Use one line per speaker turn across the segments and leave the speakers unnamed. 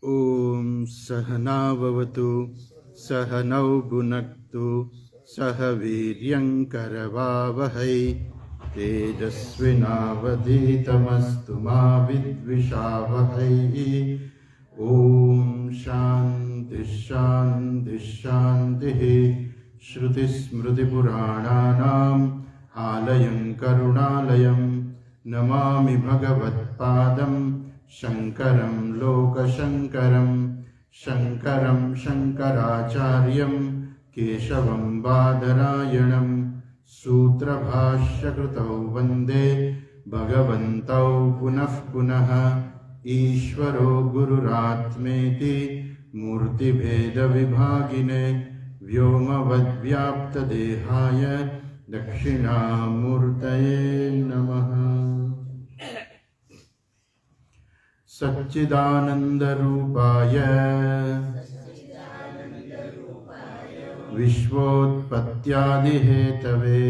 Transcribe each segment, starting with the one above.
ॐ सहनाववतु सहनौ भुनक्तु सह वीर्यङ्करवावहै तेजस्विनावधीतमस्तु मा विद्विषावहै। ॐ शान्ति शान्ति शान्तिः। श्रुतिस्मृतिपुराणानाम् आलयं करुणालयं नमामि भगवत्पादं शङ्करं लोकशङ्करं। शङ्करं शङ्कराचार्यं केशवं बादरायणं सूत्रभाष्यकृतौ वन्दे भगवन्तौ पुनः पुनः। ईश्वरो गुरुरात्मेति मूर्तिभेदविभागिने व्योमवद्व्याप्तदेहाय दक्षिणामूर्तये नमः। सच्चिदानन्दरूपाय विश्वोत्पत्त्यादिहेतवे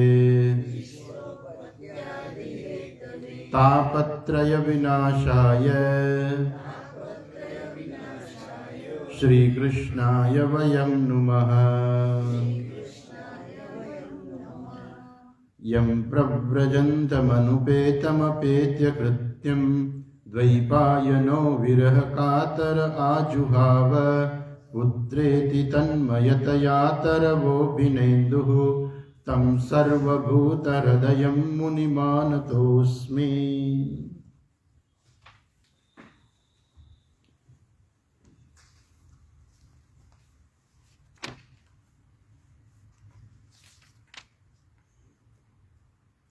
तापत्रयविनाशाय श्रीकृष्णाय वयं नुमः। यं प्रव्रजन्तमनुपेतमपेत्य कृत्यं द्वैपायनो विरहकातर आजुहाव। पुत्रेति तन्मयतया तरवोऽभिनेन्दुः तं सर्वभूतहृदयं मुनिमानतोऽस्मि।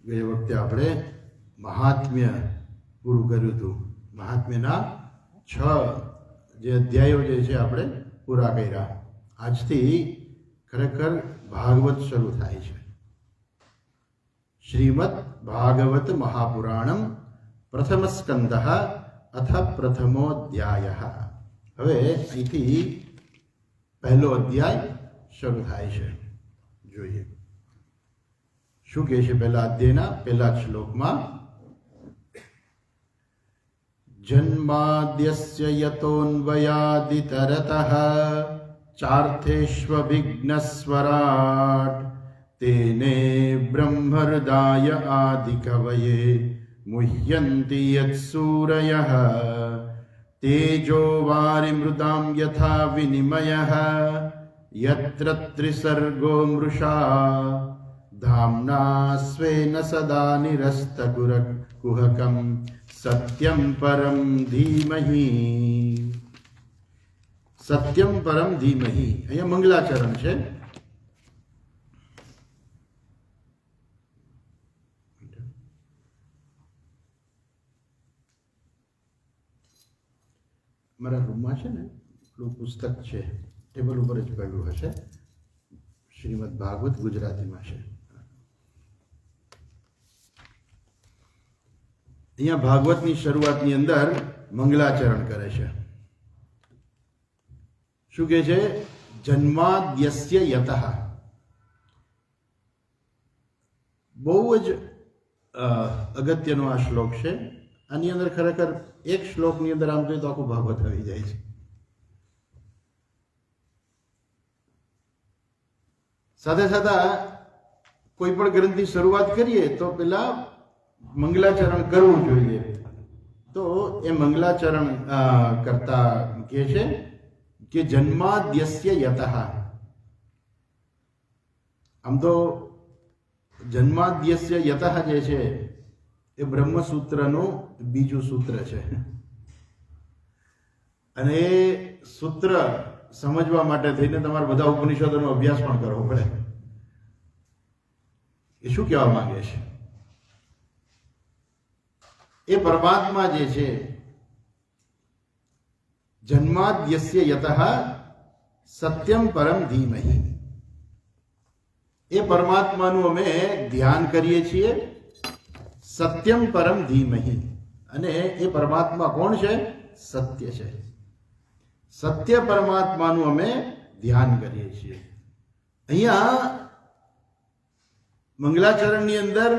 गए वखते આપણે મહાત્મ્ય પૂરું કર્યું હતું। મહાત્મ્યના 6 જે અધ્યાયો જે છે આપણે પૂરા કર્યા। આજથી ખરેખર ભાગવત શરૂ થાય છે। શ્રીમદ ભાગવત મહાપુરાણમ પ્રથમ સ્કંદઃ અથ પ્રથમોધ્યાયઃ। હવે અહીંથી પહેલો અધ્યાય શરૂ થાય છે। જોઈએ શું કહે છે પહેલા અધ્યાયના પહેલા શ્લોકમાં। जन्माद्यस्य यतोऽन्वयादितरतः चार्थेष्वभिघ्नस्वराट् तेने ब्रह्महृदाय आदिकवये मुह्यन्ति यत्सूरयः। तेजो वारिमृदां यथा विनिमयः यत्र त्रिसर्गो मृषा धाम्ना स्वेन सदा निरस्तकुहकम् सत्यं परम धीमहि। सत्यम परम धीमहि અહીંયા મંગલાચરણ છે। મારા રૂમમાં છે ને પેલું પુસ્તક છે, ટેબલ ઉપર જ પડ્યું હશે। શ્રીમદ ભાગવત ગુજરાતીમાં છે। અહીંયા ભાગવતની શરૂઆતની અંદર મંગલાચરણ કરે છે। શું કહે છે? જન્માદ્યસ્ય યતઃ। બહુ જ અગત્યનો આ શ્લોક છે। આની અંદર ખરેખર એક શ્લોકની અંદર આમ જોઈએ તો આખું ભાગવત આવી જાય છે। સાથે સાથે કોઈ પણ ગ્રંથની શરૂઆત કરીએ તો પેલા મંગલાચરણ કરવું જોઈએ। તો એ મંગલાચરણ કરતા કહે છે કે જન્માદ્યસ્ય યતઃ। આમ તો જન્માદ્યસ્ય યતઃ જે છે એ બ્રહ્મસૂત્રનું બીજું સૂત્ર છે અને એ સૂત્ર સમજવા માટે થઈને તમારે બધા ઉપનિષદોનો અભ્યાસ પણ કરવો પડે। એ શું કહેવા માંગે છે? એ પરમાત્મા જે છે જન્માદ્યસ્ય યતઃ સત્યમ પરમ ધીમહિ। એ પરમાત્માનું અમે ધ્યાન કરીએ છીએ સત્યમ પરમ ધીમહિ। અને એ પરમાત્મા કોણ છે? સત્ય છે। સત્ય પરમાત્માનું અમે ધ્યાન કરીએ છીએ। અહીંયા મંગલાચરણની અંદર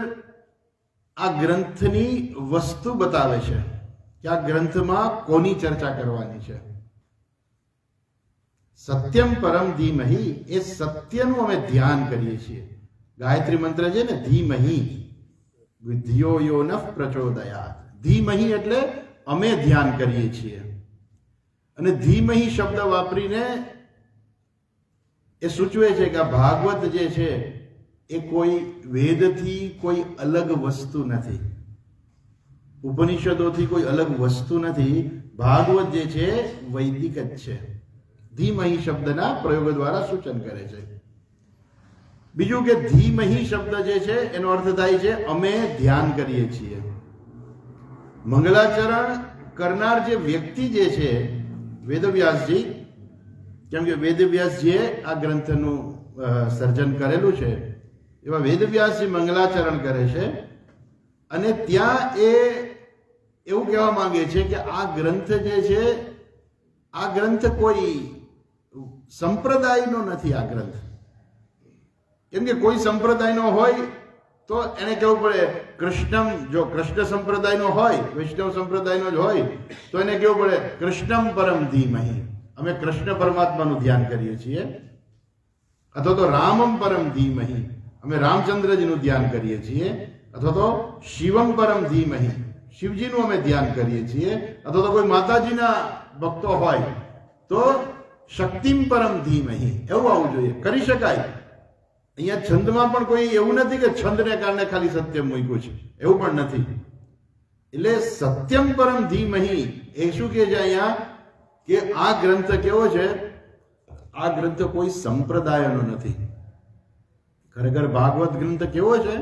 આ ગ્રંથની વસ્તુ બતાવે છે કે આ ગ્રંથમાં કોની ચર્ચા કરવાની છે। સત્યમ પરમ ધીમહી, એ સત્યનું અમે ધ્યાન કરીએ છીએ. ગાયત્રી મંત્ર છે ને, ધીમહી ધિયો યો ન પ્રચોદયાત. ધીમહી એટલે અમે ધ્યાન કરીએ છીએ. અને ધીમહી શબ્દ વાપરીને એ સૂચવે છે કે આ ભાગવત જે છે એ કોઈ વેદથી કોઈ અલગ વસ્તુ નથી, ઉપનિષદોથી કોઈ અલગ વસ્તુ નથી. ભાગવત જે છે વૈદિક જ છે. ધીમહી શબ્દના પ્રયોગ દ્વારા સૂચન કરે છે. બીજું કે ધીમહી શબ્દ જે છે એનો અર્થ થાય છે અમે ધ્યાન કરીએ છીએ. મંગલાચરણ કરનાર જે વ્યક્તિ જે છે વેદવ્યાસજી, કેમ કે વેદવ્યાસજીએ આ ગ્રંથનું સર્જન કરેલું છે, એવા વેદવ્યાસજી મંગલાચરણ કરે છે. અને ત્યાં એ એવું કહેવા માંગે છે કે આ ગ્રંથ જે છે, આ ગ્રંથ કોઈ સંપ્રદાયનો નથી. આ ગ્રંથ કેમ કે કોઈ સંપ્રદાયનો હોય તો એને કહેવું પડે કૃષ્ણમ. જો કૃષ્ણ સંપ્રદાયનો હોય, વૈષ્ણવ સંપ્રદાયનો જ હોય તો એને કહેવું પડે કૃષ્ણમ પરમ ધીમહી, અમે કૃષ્ણ પરમાત્માનું ધ્યાન કરીએ છીએ. અથવા તો રામમ પરમ ધીમહી, અમે રામચંદ્રજીનું ધ્યાન કરીએ છીએ. અથવા તો શિવમ પરમ ધીમહી, શિવજીનું અમે ધ્યાન કરીએ છીએ. અથવા તો કોઈ માતાજીના ભક્તો હોય તો શક્તિમ પરમ ધીમહી, એવું આવવું જોઈએ. કરી શકાય. અહીંયા છંદમાં પણ કોઈ એવું નથી કે છંદને કારણે ખાલી સત્યમ મૂક્યું છે, એવું પણ નથી. એટલે સત્યમ પરમ ધીમહી એ શું કહે છે અહીંયા કે આ ગ્રંથ કેવો છે, આ ગ્રંથ કોઈ સંપ્રદાયનો નથી. ખરેખર ભાગવત ગ્રંથ કેવો છે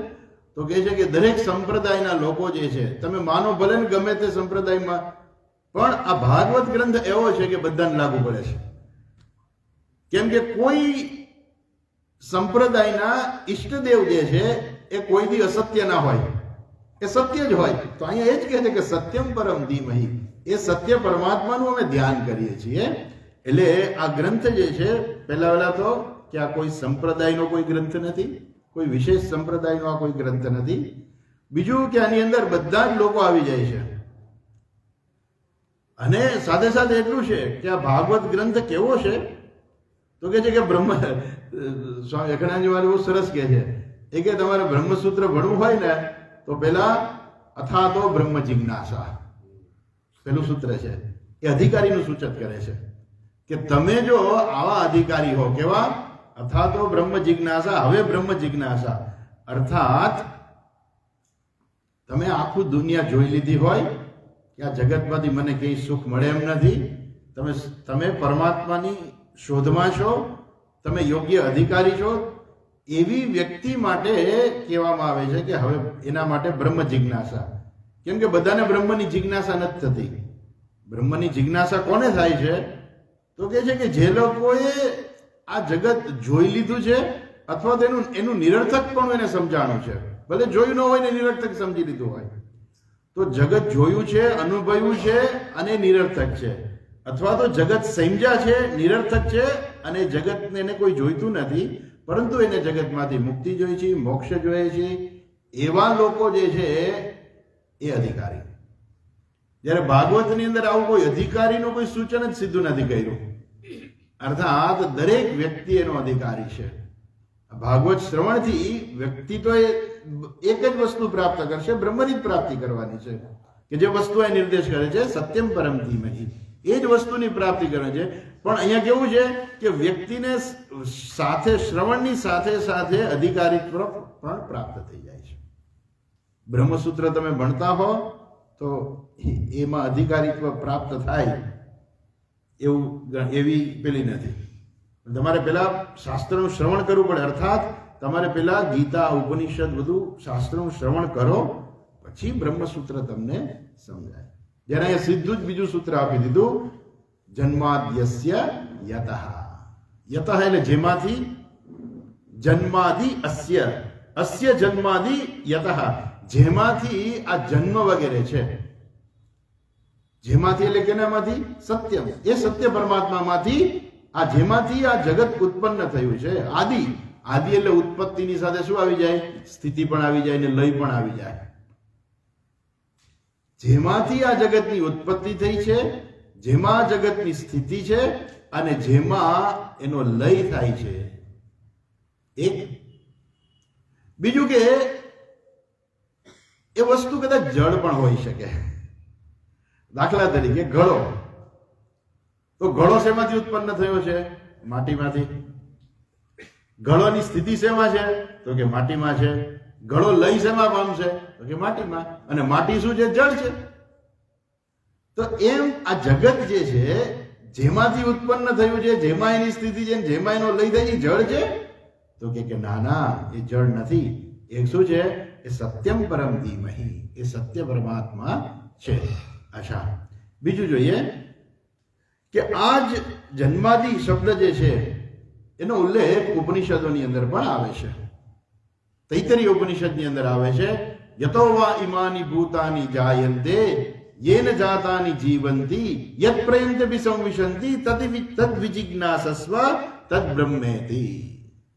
તો કહે છે કે દરેક સંપ્રદાયના લોકો જે છે, તમે માનો ભલે ને ગમે તે સંપ્રદાયમાં, પણ આ ભાગવત ગ્રંથ એવો છે કે બધાને લાગુ પડે છે. કેમ કે કોઈ સંપ્રદાયના ઈષ્ટદેવ જે છે એ કોઈ દી અસત્ય ના હોય, એ સત્ય જ હોય. તો અહીંયા એ જ કહે છે કે સત્યમ પરમ ધીમહી, એ સત્ય પરમાત્માનું અમે ધ્યાન કરીએ છીએ. એટલે આ ગ્રંથ જે છે, પહેલા તો કે આ કોઈ સંપ્રદાયનો કોઈ ગ્રંથ નથી, કોઈ વિશેષ સંપ્રદાયનો આ કોઈ ગ્રંથ નથી. બીજું કે આની અંદર બધા જ લોકો આવી જાય છે. અને સાથે સાથે એટલું છે કે આ ભાગવત ગ્રંથ કેવો છે તો કે છે કે બ્રહ્મ, સ્વામી અખંડાનંદજી મહારાજ બહુ સરસ કહે છે, એ કે તમારે બ્રહ્મસૂત્ર ભણવું હોય ને તો પેલા અથાતો બ્રહ્મ જિજ્ઞાસા પેલું સૂત્ર છે, એ અધિકારીનું સૂચન કરે છે કે તમે જો આવા અધિકારી હો, કેવા? અથાતો બ્રહ્મ જિજ્ઞાસા. હવે બ્રહ્મ જિજ્ઞાસા અર્થાત તમે આખું દુનિયા જોઈ લીધી હોય કે આ જગતમાંથી મને કઈ સુખ મળે એમ નથી, તમે પરમાત્માની શોધમાં છો, તમે યોગ્ય અધિકારી છો, એવી વ્યક્તિ માટે કહેવામાં આવે છે કે હવે એના માટે બ્રહ્મ જિજ્ઞાસા. કેમ કે બધાને બ્રહ્મની જિજ્ઞાસા નથી થતી. બ્રહ્મની જિજ્ઞાસા કોને થાય છે તો કહે છે કે જે લોકોએ આ જગત જોઈ લીધું છે અથવા તો એનું નિરર્થક પણ એને સમજાણું છે, ભલે જોયું ન હોય ને નિરર્થક સમજી લીધું હોય, તો જગત જોયું છે, અનુભવ્યું છે અને નિરર્થક છે, અથવા તો જગત સમજ્યા છે, નિરર્થક છે અને જગતને એને કોઈ જોઈતું નથી, પરંતુ એને જગતમાંથી મુક્તિ જોઈએ છે, મોક્ષ જોઈએ છે, એવા લોકો જે છે એ અધિકારી. જ્યારે ભાગવતની અંદર આવું કોઈ અધિકારીનું કોઈ સૂચન જ સીધું નથી કર્યું. અર્થાત દરેક વ્યક્તિ એનો અધિકારી છે. ભાગવત શ્રવણથી વ્યક્તિ તો એક જ વસ્તુ પ્રાપ્ત કરશે, બ્રહ્મની જ પ્રાપ્તિ કરવાની છે, કે જે વસ્તુ એ નિર્દેશ કરે છે સત્યમ પરમ ધીમહી, એ જ વસ્તુની પ્રાપ્તિ કરે છે. પણ અહીંયા કેવું છે કે વ્યક્તિને સાથે શ્રવણની સાથે સાથે અધિકારીત્વ પણ પ્રાપ્ત થઈ જાય છે. બ્રહ્મસૂત્ર તમે ભણતા હો તો એમાં અધિકારીત્વ પ્રાપ્ત થાય એવું એવી પેલી નથી. તમારે પેલા શાસ્ત્રનું શ્રવણ કરવું પડે, અર્થાત તમારે પેલા ગીતા, ઉપનિષદ બધું શાસ્ત્રનું શ્રવણ કરો, પછી બ્રહ્મસૂત્ર તમને સમજાય. જ્યારે અહીંયા સીધું જ બીજું સૂત્ર આપી દીધું, જન્માદ્યસ્ય યતઃ. યતઃ એટલે જેમાંથી, જન્માદિ અસ્ય, અસ્ય જન્માદિ યતઃ, જેમાંથી આ જન્મ વગેરે છે. જેમાંથી એટલે કેનામાંથી? સત્યમ, એ સત્ય પરમાત્મામાંથી, આ જેમાંથી આ જગત ઉત્પન્ન થયું છે. આદિ, આદિ એટલે ઉત્પત્તિની સાથે શું આવી જાય? સ્થિતિ પણ આવી જાય ને લય પણ આવી જાય. જેમાંથી આ જગતની ઉત્પત્તિ થઈ છે, જેમાં જગતની સ્થિતિ છે અને જેમાં એનો લય થાય છે. એક બીજું કે એ વસ્તુ કદાચ જળ પણ હોઈ શકે. દાખલા તરીકે ઘડો, તો ઘડો શેમાંથી ઉત્પન્ન થયો છે? માટીમાંથી. ઘડોની સ્થિતિ શેમાં છે? તો કે માટીમાં છે. ઘડો લય શેમાં પામશે? તો કે માટીમાં. અને માટી શું છે? જળ છે. તો એમ આ જગત જે છે જેમાંથી ઉત્પન્ન થયું છે, જેમાં એની સ્થિતિ છે, જેમાં એનો લય થાય, એ જળ છે? તો કે ના ના, એ જળ નથી. એ શું છે? એ સત્યમ પરમ ધીમહિ, એ સત્ય પરમાત્મા છે. અચ્છા, બીજું જોઈએ કે આ જ જન્માદિ શબ્દ જે છે એનો ઉલ્લેખ ઉપનિષદોની અંદર પણ આવે છે. તૈત્તરીય ઉપનિષદની અંદર આવે છે, યતો વા ઇમાની ભૂતાની જાયન્તે યેન જાતાની જીવંતી યત પ્રયંતે વિસંવિશંતિ તદ વિજિજ્ઞાસસ્વ તદ બ્રહ્મેતિ.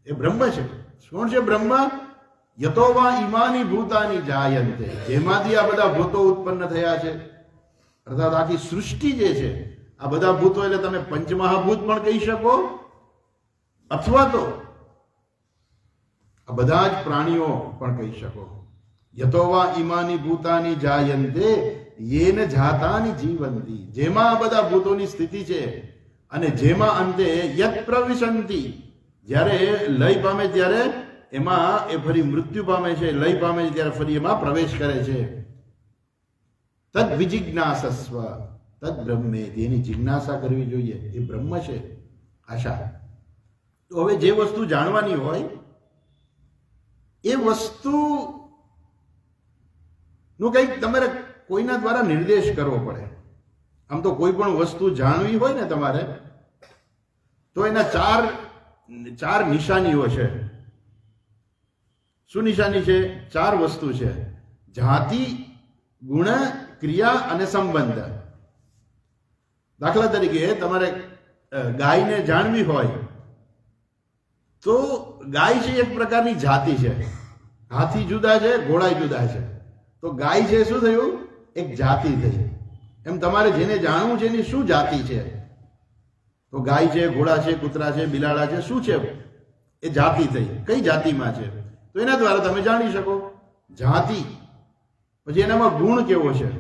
એ બ્રહ્મ છે. શું છે બ્રહ્મ? યતો વા ઇમાની ભૂતાની જાયન્તે, જેમાંથી આ બધા ભૂતો ઉત્પન્ન થયા છે. અર્થાત આખી સૃષ્ટિ જે છે, આ બધા ભૂતો એટલે તમે પંચમહાભૂત પણ કહી શકો, અથવા તો આ બધા જ પ્રાણીઓ પણ કહી શકો. યતો વા ઇમાની ભૂતાની જાયન્તે યેન જાતાની જીવંતી, જેમાં આ બધા ભૂતોની સ્થિતિ છે અને જેમાં અંતે યત પ્રવિશંતિ, જ્યારે લય પામે ત્યારે એમાં એ ફરી મૃત્યુ પામે છે, લય પામે છે ત્યારે ફરી એમાં પ્રવેશ કરે છે. તદ વિજિજ્ઞાસસ્વ તદ બ્રહ્મે, એની જિજ્ઞાસા કરવી જોઈએ. એ બ્રહ્મ છે. આશા. તો હવે જે વસ્તુ જાણવાની હોય એ વસ્તુ નું કંઈક તમારે કોઈના દ્વારા નિર્દેશ કરવો પડે. આમ તો કોઈ પણ વસ્તુ જાણવી હોય ને તમારે, તો એના ચાર નિશાનીઓ છે. શું નિશાની છે? 4 વસ્તુ છે: જાતિ, ગુણ, ક્રિયા અને સંબંધ. દાખલા તરીકે તમારે ગાયને જાણવી હોય તો ગાય છે એક પ્રકારની જાતિ છે. હાથી જુદા છે, ઘોડા જુદા છે. તો ગાય છે શું થયું? એક જાતિ થઈ. એમ તમારે જેને જાણવું છે એની શું જાતિ છે? તો ગાય છે, ઘોડા છે, કૂતરા છે, બિલાડા છે, શું છે? એ જાતિ થઈ. કઈ જાતિમાં છે? તો એના દ્વારા તમે જાણી શકો. જાતિ. પછી એનામાં ગુણ કેવો છે,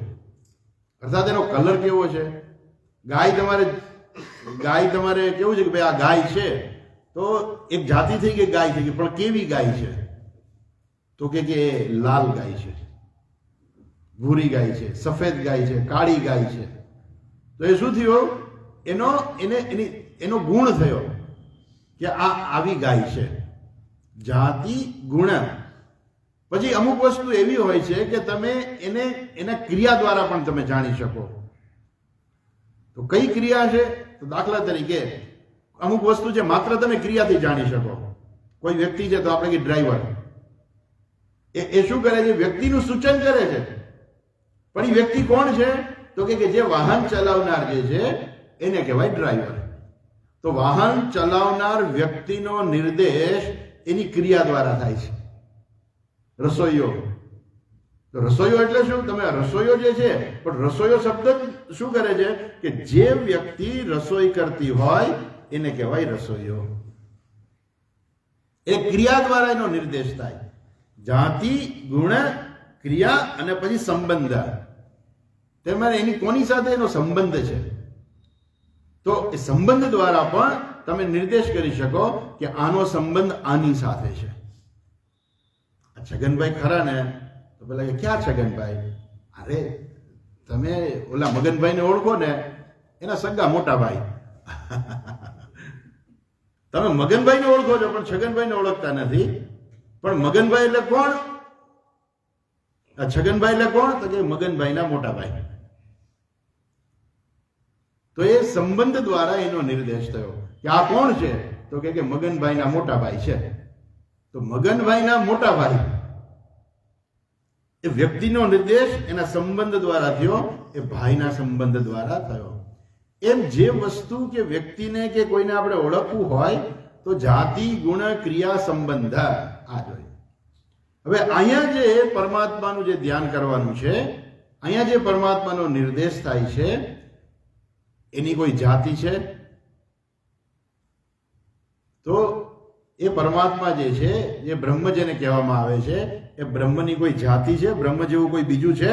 અર્થાત એનો કલર કેવો છે. ગાય તમારે કેવું છે કે ભાઈ આ ગાય છે, તો એક જાતિ થઈ ગઈ, ગાય થઈ ગઈ. પણ કેવી ગાય છે? તો કે લાલ ગાય છે, ભૂરી ગાય છે, સફેદ ગાય છે, કાળી ગાય છે. તો એ શું થયો? એનો ગુણ થયો કે આ આવી ગાય છે. જાતિ, ગુણ. પછી અમુક વસ્તુ એવી હોય છે કે તમે એના ક્રિયા દ્વારા પણ તમે જાણી શકો. તો કઈ ક્રિયા છે? તો દાખલા તરીકે અમુક વસ્તુ છે માત્ર તમે ક્રિયાથી જાણી શકો. કોઈ વ્યક્તિ છે, તો આપણે કે ડ્રાઈવર, એ શું કરે છે? વ્યક્તિનું સૂચન કરે છે. પણ એ વ્યક્તિ કોણ છે? તો કે જે વાહન ચલાવનાર જે છે એને કહેવાય ડ્રાઈવર. તો વાહન ચલાવનાર વ્યક્તિનો નિર્દેશ એની ક્રિયા દ્વારા થાય છે. રસોઈયો, તો રસોઈયો એટલે શું? તમે રસોઈયો જે છે, પણ રસોઈયો શબ્દ શું કરે છે કે જે વ્યક્તિ રસોઈ કરતી હોય એને કહેવાય રસોઈયો. એ ક્રિયા દ્વારા એનો નિર્દેશ થાય. જાતિ, ગુણ, ક્રિયા અને પછી સંબંધ. તેમાં એની કોની સાથે એનો સંબંધ છે? તો એ સંબંધ દ્વારા પણ તમે નિર્દેશ કરી શકો કે આનો સંબંધ આની સાથે છે. છગનભાઈ ખરા ને? તો પેલા કે ક્યાં છગનભાઈ? અરે તમે ઓલા મગનભાઈને ઓળખો ને, એના સગા મોટા ભાઈ. તમે મગનભાઈને ઓળખો છો પણ છગનભાઈને ઓળખતા નથી. પણ મગનભાઈ એટલે કોણ? છગનભાઈ એટલે કોણ? તો કે મગનભાઈના મોટા ભાઈ. તો એ સંબંધ દ્વારા એનો નિર્દેશ થયો કે આ કોણ છે? તો કે મગનભાઈના મોટા ભાઈ છે. તો મગનભાઈના મોટા ભાઈ એ વ્યક્તિનો નિર્દેશ એના સંબંધ દ્વારા થયો, એ ભાઈના સંબંધ દ્વારા થયો. એમ જે વસ્તુ કે વ્યક્તિને કે કોઈને આપણે ઓળખવું હોય તો જાતિ, ગુણ, ક્રિયા, સંબંધ આ જોઈએ. હવે અહીંયા જે પરમાત્માનું જે ધ્યાન કરવાનું છે, અહીંયા જે પરમાત્માનો નિર્દેશ થાય છે, એની કોઈ જાતિ છે, એ પરમાત્મા જે છે, જે બ્રહ્મ જેને કહેવામાં આવે છે, એ બ્રહ્મની કોઈ જાતિ છે? બ્રહ્મ જેવું કોઈ બીજું છે?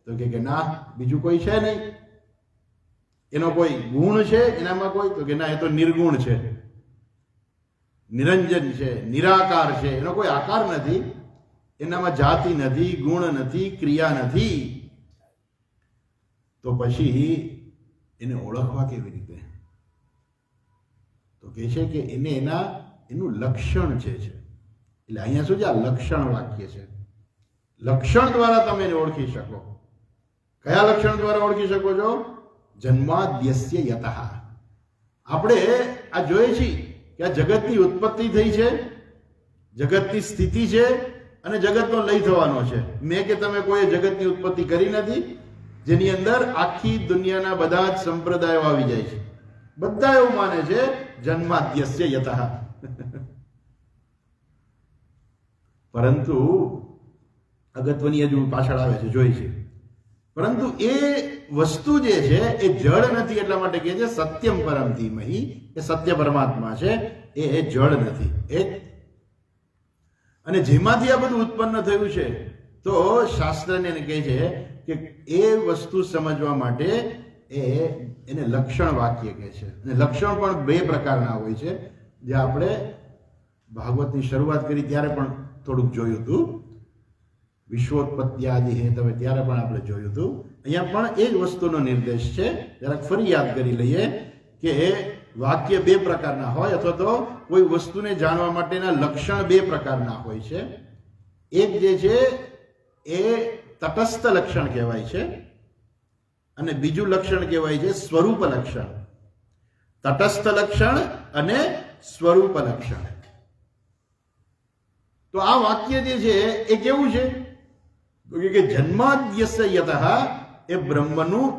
તો કે ના, બીજું કોઈ છે નહીં. એનો કોઈ ગુણ છે એનામાં કોઈ? તો કે ના, એ તો નિર્ગુણ છે, નિરંજન છે, નિરાકાર છે, એનો કોઈ આકાર નથી, એનામાં જાતિ નથી, ગુણ નથી, ક્રિયા નથી. તો પછી એને ઓળખવા કેવી રીતે? તો કહે છે કે એને એનું લક્ષણ છે. એટલે અહીંયા શું છે? આ લક્ષણ વાક્ય છે. લક્ષણ દ્વારા તમે એને ઓળખી શકો. કયા લક્ષણ દ્વારા ઓળખી શકો છો? જન્માદ્યસ્ય યતઃ. આપણે આ જોઈએ છીએ કે આ જગતની ઉત્પત્તિ થઈ છે, જગતની સ્થિતિ છે અને જગતનો લય થવાનો છે. મેં કે તમે કોઈ જગતની ઉત્પત્તિ કરી નથી, જેની અંદર આખી દુનિયાના બધા જ સંપ્રદાયો આવી જાય છે. બધા એવું માને છે જન્માદ્યસ્ય યતઃ. પરંતુ અગત્યની હજુ પાછળ આવે છે, જોઈ છે. પરંતુ એ વસ્તુ જે છે એ જળ નથી, એટલા માટે કહે છે સત્યમ પરમ ધીમહિ. એ સત્ય પરમાત્મા છે, એ જળ નથી. અને જેમાંથી આ બધું ઉત્પન્ન થયું છે, તો શાસ્ત્રને કહે છે કે એ વસ્તુ સમજવા માટે એને લક્ષણ વાક્ય કહે છે. અને લક્ષણ પણ બે પ્રકારના હોય છે, જે આપણે ભાગવતની શરૂઆત કરી ત્યારે પણ થોડુંક જોયું હતું. વિશ્વોત્પત્તિ આદિ હેતવે ત્યારે પણ આપણે જોયું હતું. અહીંયા પણ એ જ વસ્તુનો નિર્દેશ છે. જરાક ફરી યાદ કરી લઈએ કે વાક્ય બે પ્રકારના હોય, અથવા તો કોઈ વસ્તુને જાણવા માટેના લક્ષણ બે પ્રકારના હોય છે. એક જે છે એ તટસ્થ લક્ષણ કહેવાય છે, અને બીજું લક્ષણ કહેવાય છે સ્વરૂપ લક્ષણ. તટસ્થ લક્ષણ અને સ્વરૂપ લક્ષણ. તો આ વાક્ય જે છે એ કેવું છે? તો કે જન્માદ્યસ્ય યતઃ એ બ્રહ્મનું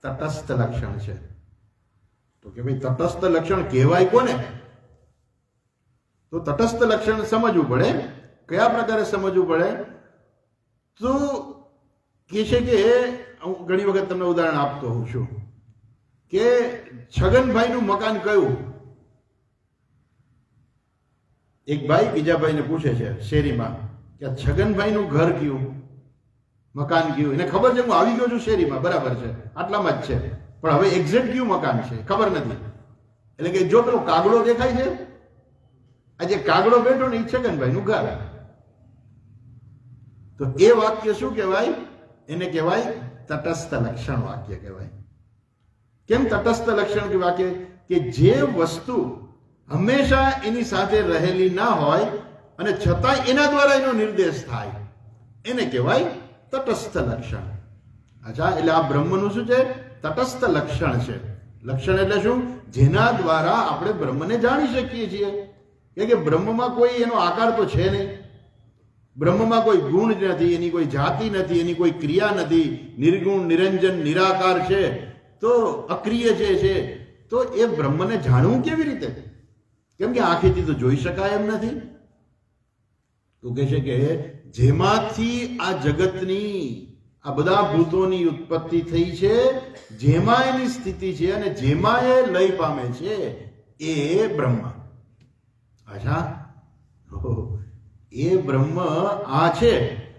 તટસ્થ લક્ષણ છે. તો કે ભાઈ તટસ્થ લક્ષણ કહેવાય કોને? તો તટસ્થ લક્ષણ સમજવું પડે. કયા પ્રકારે સમજવું પડે? તો કે છે કે હું ઘણી વખત તમને ઉદાહરણ આપતો હોઉં છું કે છગનભાઈનું મકાન કયું? એક ભાઈ બીજા ભાઈને પૂછે છે શેરીમાં કે છગનભાઈનું ઘર કયું, મકાન કયું? એને ખબર છે હું આવી ગયો છું શેરીમાં, બરાબર છે, આટલામાં જ છે, પણ હવે એક્ઝેક્ટ કયું મકાન છે ખબર નથી. એટલે કે જો પેલો કાગડો દેખાય છે, આ જે કાગડો બેઠો ને એ છગનભાઈનું ઘર. તો એ વાક્ય શું કહેવાય? એને કહેવાય તટસ્થ લક્ષણ વાક્ય કહેવાય. કેમ તટસ્થ લક્ષણ વાક્ય? કે જે વસ્તુ હંમેશા એની સાથે રહેલી ના હોય અને છતાંય એના દ્વારા એનો નિર્દેશ થાય, એને કહેવાય તટસ્થ લક્ષણ. અચ્છા, એટલે આ બ્રહ્મનું શું છે? તટસ્થ લક્ષણ છે. લક્ષણ એટલે શું? જેના દ્વારા આપણે બ્રહ્મને જાણી શકીએ છીએ. કે બ્રહ્મમાં કોઈ એનો આકાર તો છે નહીં, બ્રહ્મમાં કોઈ ગુણ નથી, એની કોઈ જાતિ નથી, એની કોઈ ક્રિયા નથી, નિર્ગુણ, નિરંજન, નિરાકાર છે, તો અક્રિય છે. તો એ બ્રહ્મને જાણવું કેવી રીતે? કેમ કે આંખેથી તો જોઈ શકાય એમ નથી. તો કહે છે કે જેમાંથી આ જગતની, આ બધા ભૂતોની ઉત્પત્તિ થઈ છે, જેમાં એની સ્થિતિ છે અને જેમાં એ લય પામે છે, એ બ્રહ્મ. અચ્છા, એ બ્રહ્મ આ છે.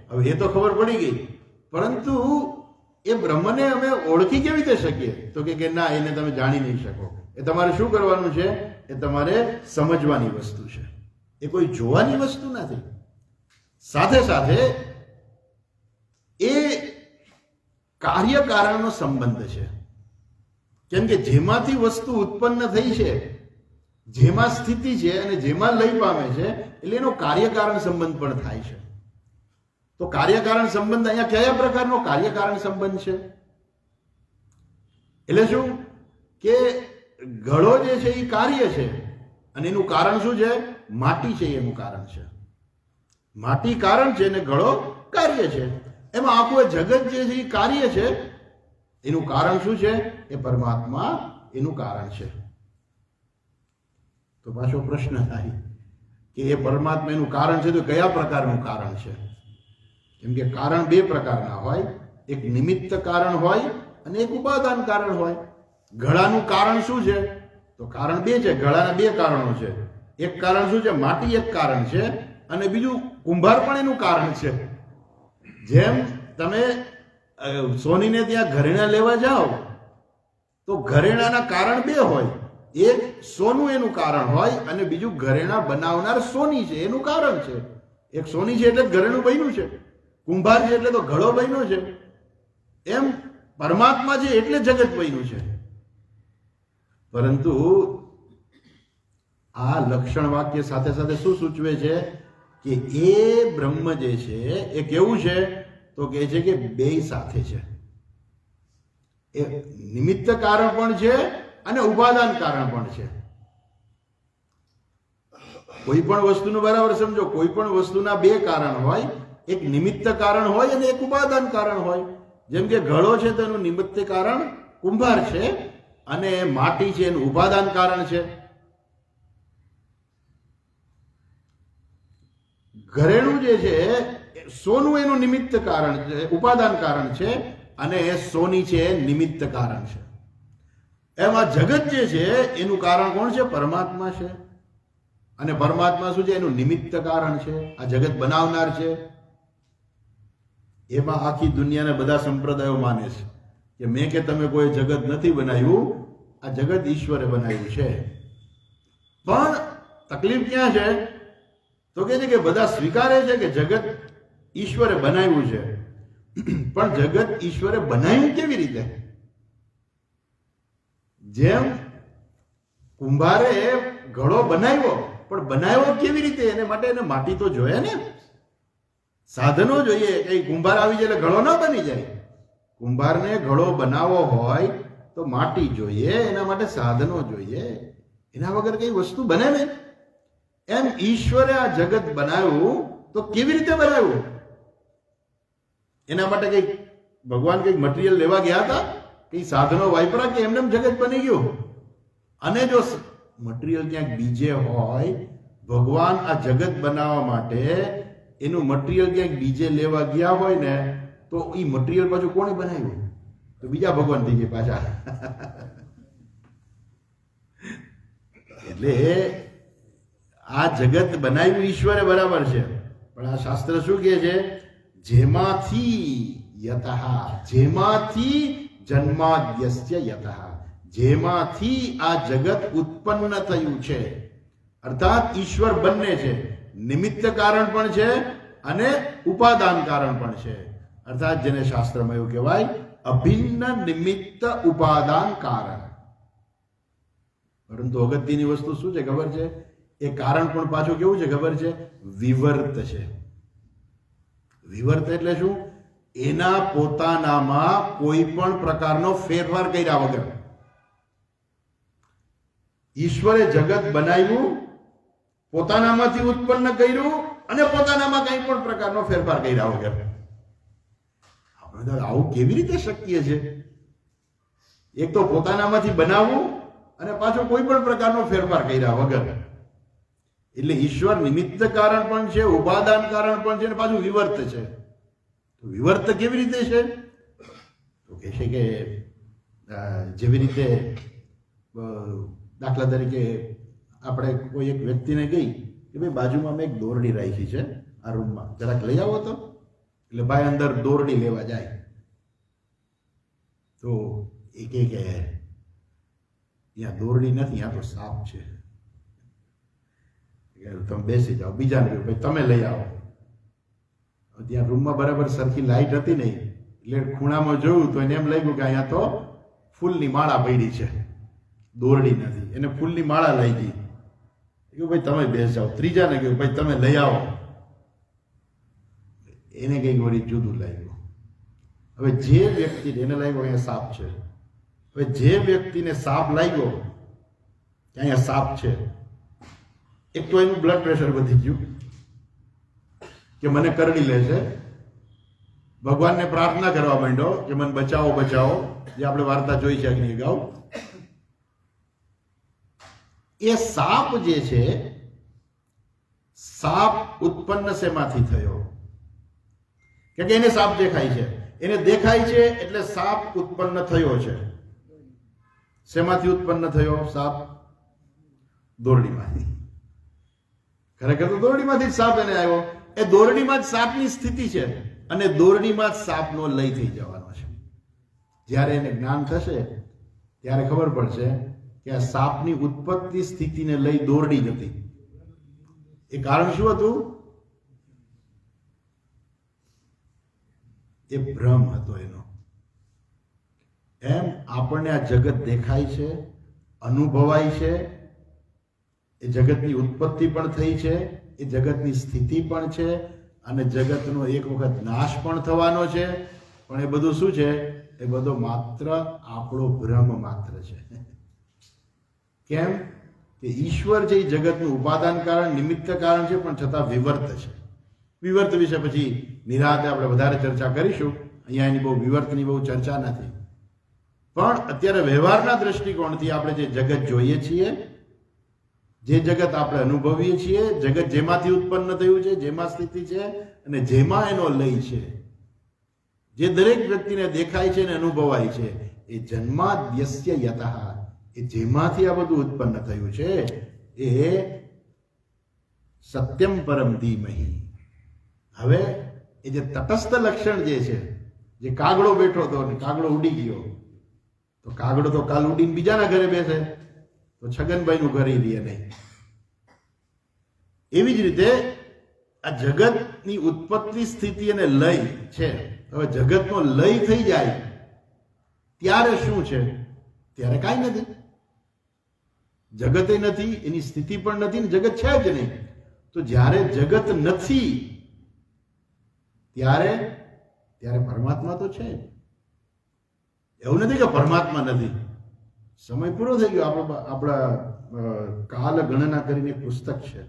હવે એ તો ખબર પડી ગઈ, પરંતુ એ બ્રહ્મને અમે ઓળખી કેવી રીતે શકીએ? તો કે ના, એને તમે જાણી નહીં શકો. એ તમારે શું કરવાનું છે? એ તમારે સમજવાની વસ્તુ છે. એ કોઈ જોવાની વસ્તુ નથી. સાથે સાથે એ કાર્યકારણનો સંબંધ છે. કેમ કે જેમાંથી વસ્તુ ઉત્પન્ન થઈ છે, જેમાં સ્થિતિ છે અને જેમાં લય પામે છે, એટલે એનો કાર્યકારણ સંબંધ પણ થાય છે. તો કાર્યકારણ સંબંધ અહીંયા કયા પ્રકારનો કાર્યકારણ સંબંધ છે? એટલે શું કે ઘડો જે છે એ કાર્ય છે, અને એનું કારણ શું છે? માટી છે, એનું કારણ છે. માટી કારણ છે અને ઘડો કાર્ય છે. એમાં આખું જગત જે છે એ કાર્ય છે, એનું કારણ શું છે? એ પરમાત્મા એનું કારણ છે. તો પાછો પ્રશ્ન થાય કે એ પરમાત્મા એનું કારણ છે, તો કયા પ્રકારનું કારણ છે? કેમ કે કારણ બે પ્રકારના હોય. એક નિમિત્ત કારણ હોય અને એક ઉપાદાન કારણ હોય. ઘડાનું કારણ શું છે? તો કારણ બે છે, ઘડાના બે કારણો છે. એક કારણ શું છે? માટી એક કારણ છે, અને બીજું કુંભાર પણ એનું કારણ છે. જેમ તમે સોનીને ત્યાં ઘરેણા લેવા જાઓ તો ઘરેણાના કારણ બે હોય. એક સોનું એનું કારણ હોય, અને બીજું ઘરેણા બનાવનાર સોની છે એનું કારણ છે. એક સોની છે એટલે ઘરેણું બન્યું છે, કુંભાર છે એટલે તો ઘડો બન્યો છે. એમ પરમાત્મા છે એટલે જગત બન્યું છે. પરંતુ આ લક્ષણ વાક્ય સાથે સાથે શું સૂચવે છે કે એ બ્રહ્મ જે છે એ કેવું છે? તો કહે છે કે બે સાથે છે. એ નિમિત્ત કારણ પણ છે અને ઉપાદાન કારણ પણ છે. કોઈ પણ વસ્તુનું બરાબર સમજો, કોઈ પણ વસ્તુના બે કારણ હોય, એક નિમિત્ત કારણ હોય અને એક ઉપાદાન કારણ હોય. જેમ કે ઘડો છે તેનું નિમિત્ત કારણ કુંભાર છે, અને માટી છે એનું ઉપાદાન કારણ છે. ઘરેણું જે છે સોનું એનું નિમિત્ત કારણ છે, ઉપાદાન કારણ છે, અને સોની છે નિમિત્ત કારણ છે. એમાં જગત જે છે એનું કારણ કોણ છે? પરમાત્મા છે. અને પરમાત્મા શું છે? એનું નિમિત્ત કારણ છે, આ જગત બનાવનાર છે. એમાં આખી દુનિયાના બધા સંપ્રદાયો માને છે કે મેં કે તમે કોઈ જગત નથી બનાવ્યું, આ જગત ઈશ્વરે બનાવ્યું છે. પણ તકલીફ ક્યાં છે? તો કે છે કે બધા સ્વીકારે છે કે જગત ઈશ્વરે બનાવ્યું છે, પણ જગત ઈશ્વરે બનાવ્યું કેવી રીતે? જેમ કુંભારે ઘડો બનાવ્યો, પણ બનાવ્યો કેવી રીતે? એને માટે એને માટી તો જોઈએ ને, સાધનો જોઈએ. કઈ કુંભાર આવી જાય એટલે ઘડો ના બની જાય. કુંભારને ઘડો બનાવવો હોય તો માટી જોઈએ, એના માટે સાધનો જોઈએ. એના વગર કઈ વસ્તુ બને ને. એમ ઈશ્વરે આ જગત બનાવ્યું તો કેવી રીતે બનાવ્યું? એના માટે કઈ ભગવાન કઈક મટીરિયલ લેવા ગયા હતા, કઈ સાધનો વાપરા, કે એમને જગત બની ગયું? અને જો મટીરિયલ ક્યાંક બીજે હોય, ભગવાન આ જગત બનાવવા માટે એનું મટીરિયલ ક્યાંક બીજે લેવા ગયા હોય ને, તો એ મટીરિયલ પાછું કોણે બનાવ્યું? તો બીજા ભગવાન થઈ ગયા પાછા. એટલે આ જગત બનાવ્યું ઈશ્વરે બરાબર છે, પણ આ શાસ્ત્ર શું કહે છે? જેમાંથી યતઃ, જેમાંથી જન્માદ્યસ્ય યતઃ, જેમાંથી આ જગત ઉત્પન્ન થયું છે. અર્થાત ઈશ્વર બંને છે, નિમિત્ત કારણ પણ છે અને ઉપાદાન કારણ પણ છે. અર્થાત જેને શાસ્ત્રમાં એવું કહેવાય અભિન્ન નિમિત્ત ઉપાદાન કારણ. પરંતુ અગત્યની વસ્તુ શું છે ખબર છે? એ કારણ પણ પાછું કેવું છે ખબર છે? વિવર્ત છે. વિવર્ત એટલે શું? એના પોતાનામાં કોઈ પણ પ્રકારનો ફેરફાર કર્યા વગર. ઈશ્વરે જગત બનાવ્યું, પોતાનામાંથી ઉત્પન્ન કર્યું, અને પોતાનામાં કંઈ પણ પ્રકારનો ફેરફાર કર્યા વગર. આપણે આવું કેવી રીતે શક્ય છે? એક તો પોતાનામાંથી બનાવવું અને પાછો કોઈ પણ પ્રકારનો ફેરફાર કર્યા વગર. એટલે ઈશ્વર નિમિત્ત કારણ પણ છે, ઉપાદાન કારણ પણ છે, અને પાછું વિવર્ત છે. તો વિવર્ત કેવી રીતે છે? તો કહે છે કે જેવી રીતે દાખલા તરીકે આપણે કોઈ એક વ્યક્તિને કહી કે ભાઈ બાજુમાં મેં એક દોરડી રાખી છે આ રૂમમાં, જરાક લઈ આવો તો. એટલે ભાઈ અંદર દોરડી લેવા જાય તો એ કહે કે ત્યાં દોરડી નથી, આ તો સાપ છે. તમે બેસી જાઓ. બીજાને કહ્યું ભાઈ તમે લઈ આવો. ત્યાં રૂમમાં બરાબર સરખી લાઈટ હતી નહીં, એટલે ખૂણામાં જોયું તો એને એમ લાગ્યું કે અહીંયા તો ફૂલની માળા પડી છે, દોરડી નથી. એને ફૂલની માળા લઈ ગઈ. કહ્યું ભાઈ તમે બેસી જાઓ. ત્રીજાને કહ્યું ભાઈ તમે લઈ આવો. એને કંઈક વળી જુદું લાગ્યું. હવે જે વ્યક્તિને એને લાગ્યો અહીંયા સાપ છે, હવે જે વ્યક્તિને સાપ લાગ્યો કે અહીંયા સાપ છે, એક તો એનું બ્લડ પ્રેશર વધી ગયું કે મને કરડી લે છે. ભગવાનને પ્રાર્થના કરવા માંડ્યો કે મને બચાવો બચાવો, જે આપણે વાર્તા જોઈ છે અગ્નિ અગાઉ. એ સાપ જે છે, સાપ ઉત્પન્ન શેમાંથી થયો? કે એને સાપ દેખાય છે, એને દેખાય છે એટલે સાપ ઉત્પન્ન થયો છે. શેમાંથી ઉત્પન્ન થયો સાપ? દોરડીમાંથી. ખરેખર તો દોરડીમાંથી જ સાપ એને આવ્યો. એ દોરડીમાં જ સાપની સ્થિતિ છે અને દોરડીમાં જ સાપનો લય થઈ જવાનો છે. જ્યારે એને જ્ઞાન થશે ત્યારે ખબર પડશે કે આ સાપની ઉત્પત્તિ સ્થિતિને લઈ દોરડી જ હતી. એ કારણ શું હતું? એ ભ્રમ હતો એનો. એમ આપણને આ જગત દેખાય છે, અનુભવાય છે, એ જગતની ઉત્પત્તિ પણ થઈ છે, એ જગતની સ્થિતિ પણ છે અને જગતનો એક વખત નાશ પણ થવાનો છે. પણ એ બધું શું છે? એ બધો માત્ર આપણો ભ્રમ માત્ર છે. કેમ કે ઈશ્વર જે જગતનું ઉપાદાન કારણ, નિમિત્ત કારણ છે, પણ છતાં વિવર્ત છે. વિવર્ત વિશે પછી નિરાતે આપણે વધારે ચર્ચા કરીશું. અહીંયા એની બહુ વિવર્તની બહુ ચર્ચા નથી. પણ અત્યારે વ્યવહારના દ્રષ્ટિકોણથી આપણે જે જગત જોઈએ છીએ, જે જગત આપણે અનુભવીએ છીએ, જગત જેમાંથી ઉત્પન્ન થયું છે, જેમાં સ્થિતિ છે અને જેમાં એનો લય છે, જે દરેક વ્યક્તિને દેખાય છે અને અનુભવાય છે, એ જન્માદ્યસ્ય યતઃ, એ જેમાંથી આ બધું ઉત્પન્ન થયું છે એ સત્યમ પરમ ધીમહિ. હવે એ જે તટસ્થ લક્ષણ જે છે, જે કાગડો બેઠો હતો અને કાગડો ઉડી ગયો, તો કાગડો તો કાલ ઉડીને બીજાના ઘરે બેસે, તો છગનભાઈનું ઘર રહે નહીં. એવી જ રીતે આ જગતની ઉત્પત્તિ, સ્થિતિ અને લય છે. હવે જગતનો લય થઈ જાય ત્યારે શું છે? ત્યારે કાંઈ નથી. જગતે નથી, એની સ્થિતિ પણ નથી, જગત છે જ નહીં. તો જ્યારે જગત નથી ત્યારે પરમાત્મા તો છે. એવું નથી કે પરમાત્મા નથી. સમય પૂરો થઈ ગયો. આપણા કાલ ગણના કરીને એક પુસ્તક છે,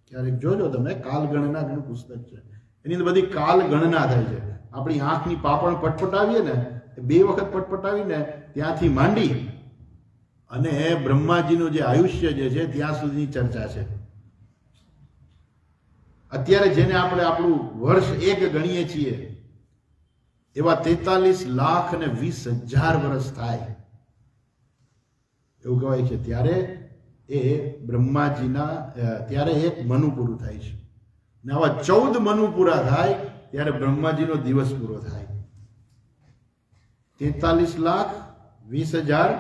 ક્યારેક જોજો તમે. કાલ ગણના કરીને પુસ્તક છે, એની અંદર બધી કાલ ગણના થાય છે. આપણી આંખની પાપણ પટપટાવીએ ને, 2 વખત પટપટાવીને ત્યાંથી માંડી અને બ્રહ્માજીનું જે આયુષ્ય જે છે ત્યાં સુધીની ચર્ચા છે. અત્યારે જેને આપણે આપણું વર્ષ 1 ગણીએ છીએ એવા 43,20,000 વર્ષ થાય એવું કહેવાય છે. ત્યારે એ બ્રહ્માજીના ત્યારે 1 મનુ પૂરું થાય છે ને આવા 14 મનુ પૂરા થાય ત્યારે બ્રહ્માજીનો દિવસ પૂરો થાય. 43,20,000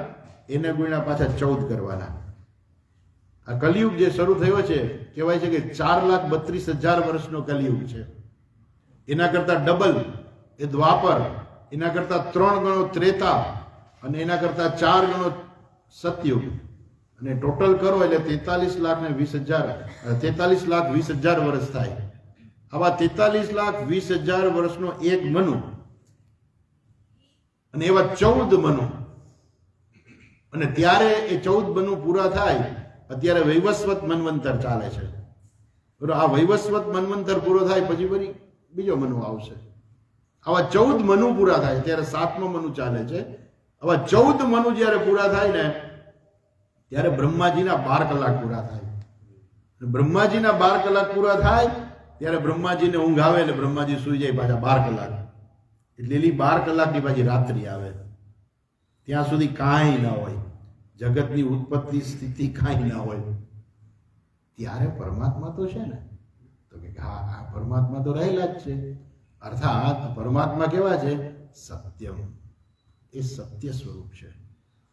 એને ગુણ્યા પાછા 14 કરવાના. આ કલિયુગ જે શરૂ થયો છે કહેવાય છે કે 4,32,000 વર્ષનો કલિયુગ છે. એના કરતા ડબલ એ દ્વાપર, એના કરતા 3 ગણો ત્રેતા અને એના કરતા 4 ગણો સતયુગ, અને ટોટલ કરો એટલે 43,20,000 વર્ષ થાય. આવા 43,20,000 વર્ષનો 1 મનુ અને એવા 14 મનુ, અને ત્યારે એ 14 મનુ પૂરા થાય. અત્યારે વૈવસ્વત મન્વંતર ચાલે છે. બરોબર? આ વૈવસ્વત મન્વંતર પૂરો થાય પછી બીજો મનુ આવશે. આવા 14 મનુ પૂરા થાય ત્યારે 7મો મનુ ચાલે છે. આવા 14 મનુ જ્યારે પૂરા થાય ને ત્યારે બ્રહ્માજીના 12 કલાક પૂરા થાય. બ્રહ્માજીના 12 કલાક પૂરા થાય ત્યારે બ્રહ્માજીને ઊંઘ આવે એટલે બ્રહ્માજી સુઈ જાય પાછા 12 કલાક. એટલે એની 12 કલાકની પાછી રાત્રિ આવે. ત્યાં સુધી કાંઈ ના હોય, જગતની ઉત્પત્તિ સ્થિતિ કાંઈ ના હોય. ત્યારે પરમાત્મા તો છે ને? તો કે હા, પરમાત્મા તો રહેલા જ છે. અર્થાત પરમાત્મા કેવા છે? સત્યમ. એ સત્ય સ્વરૂપ છે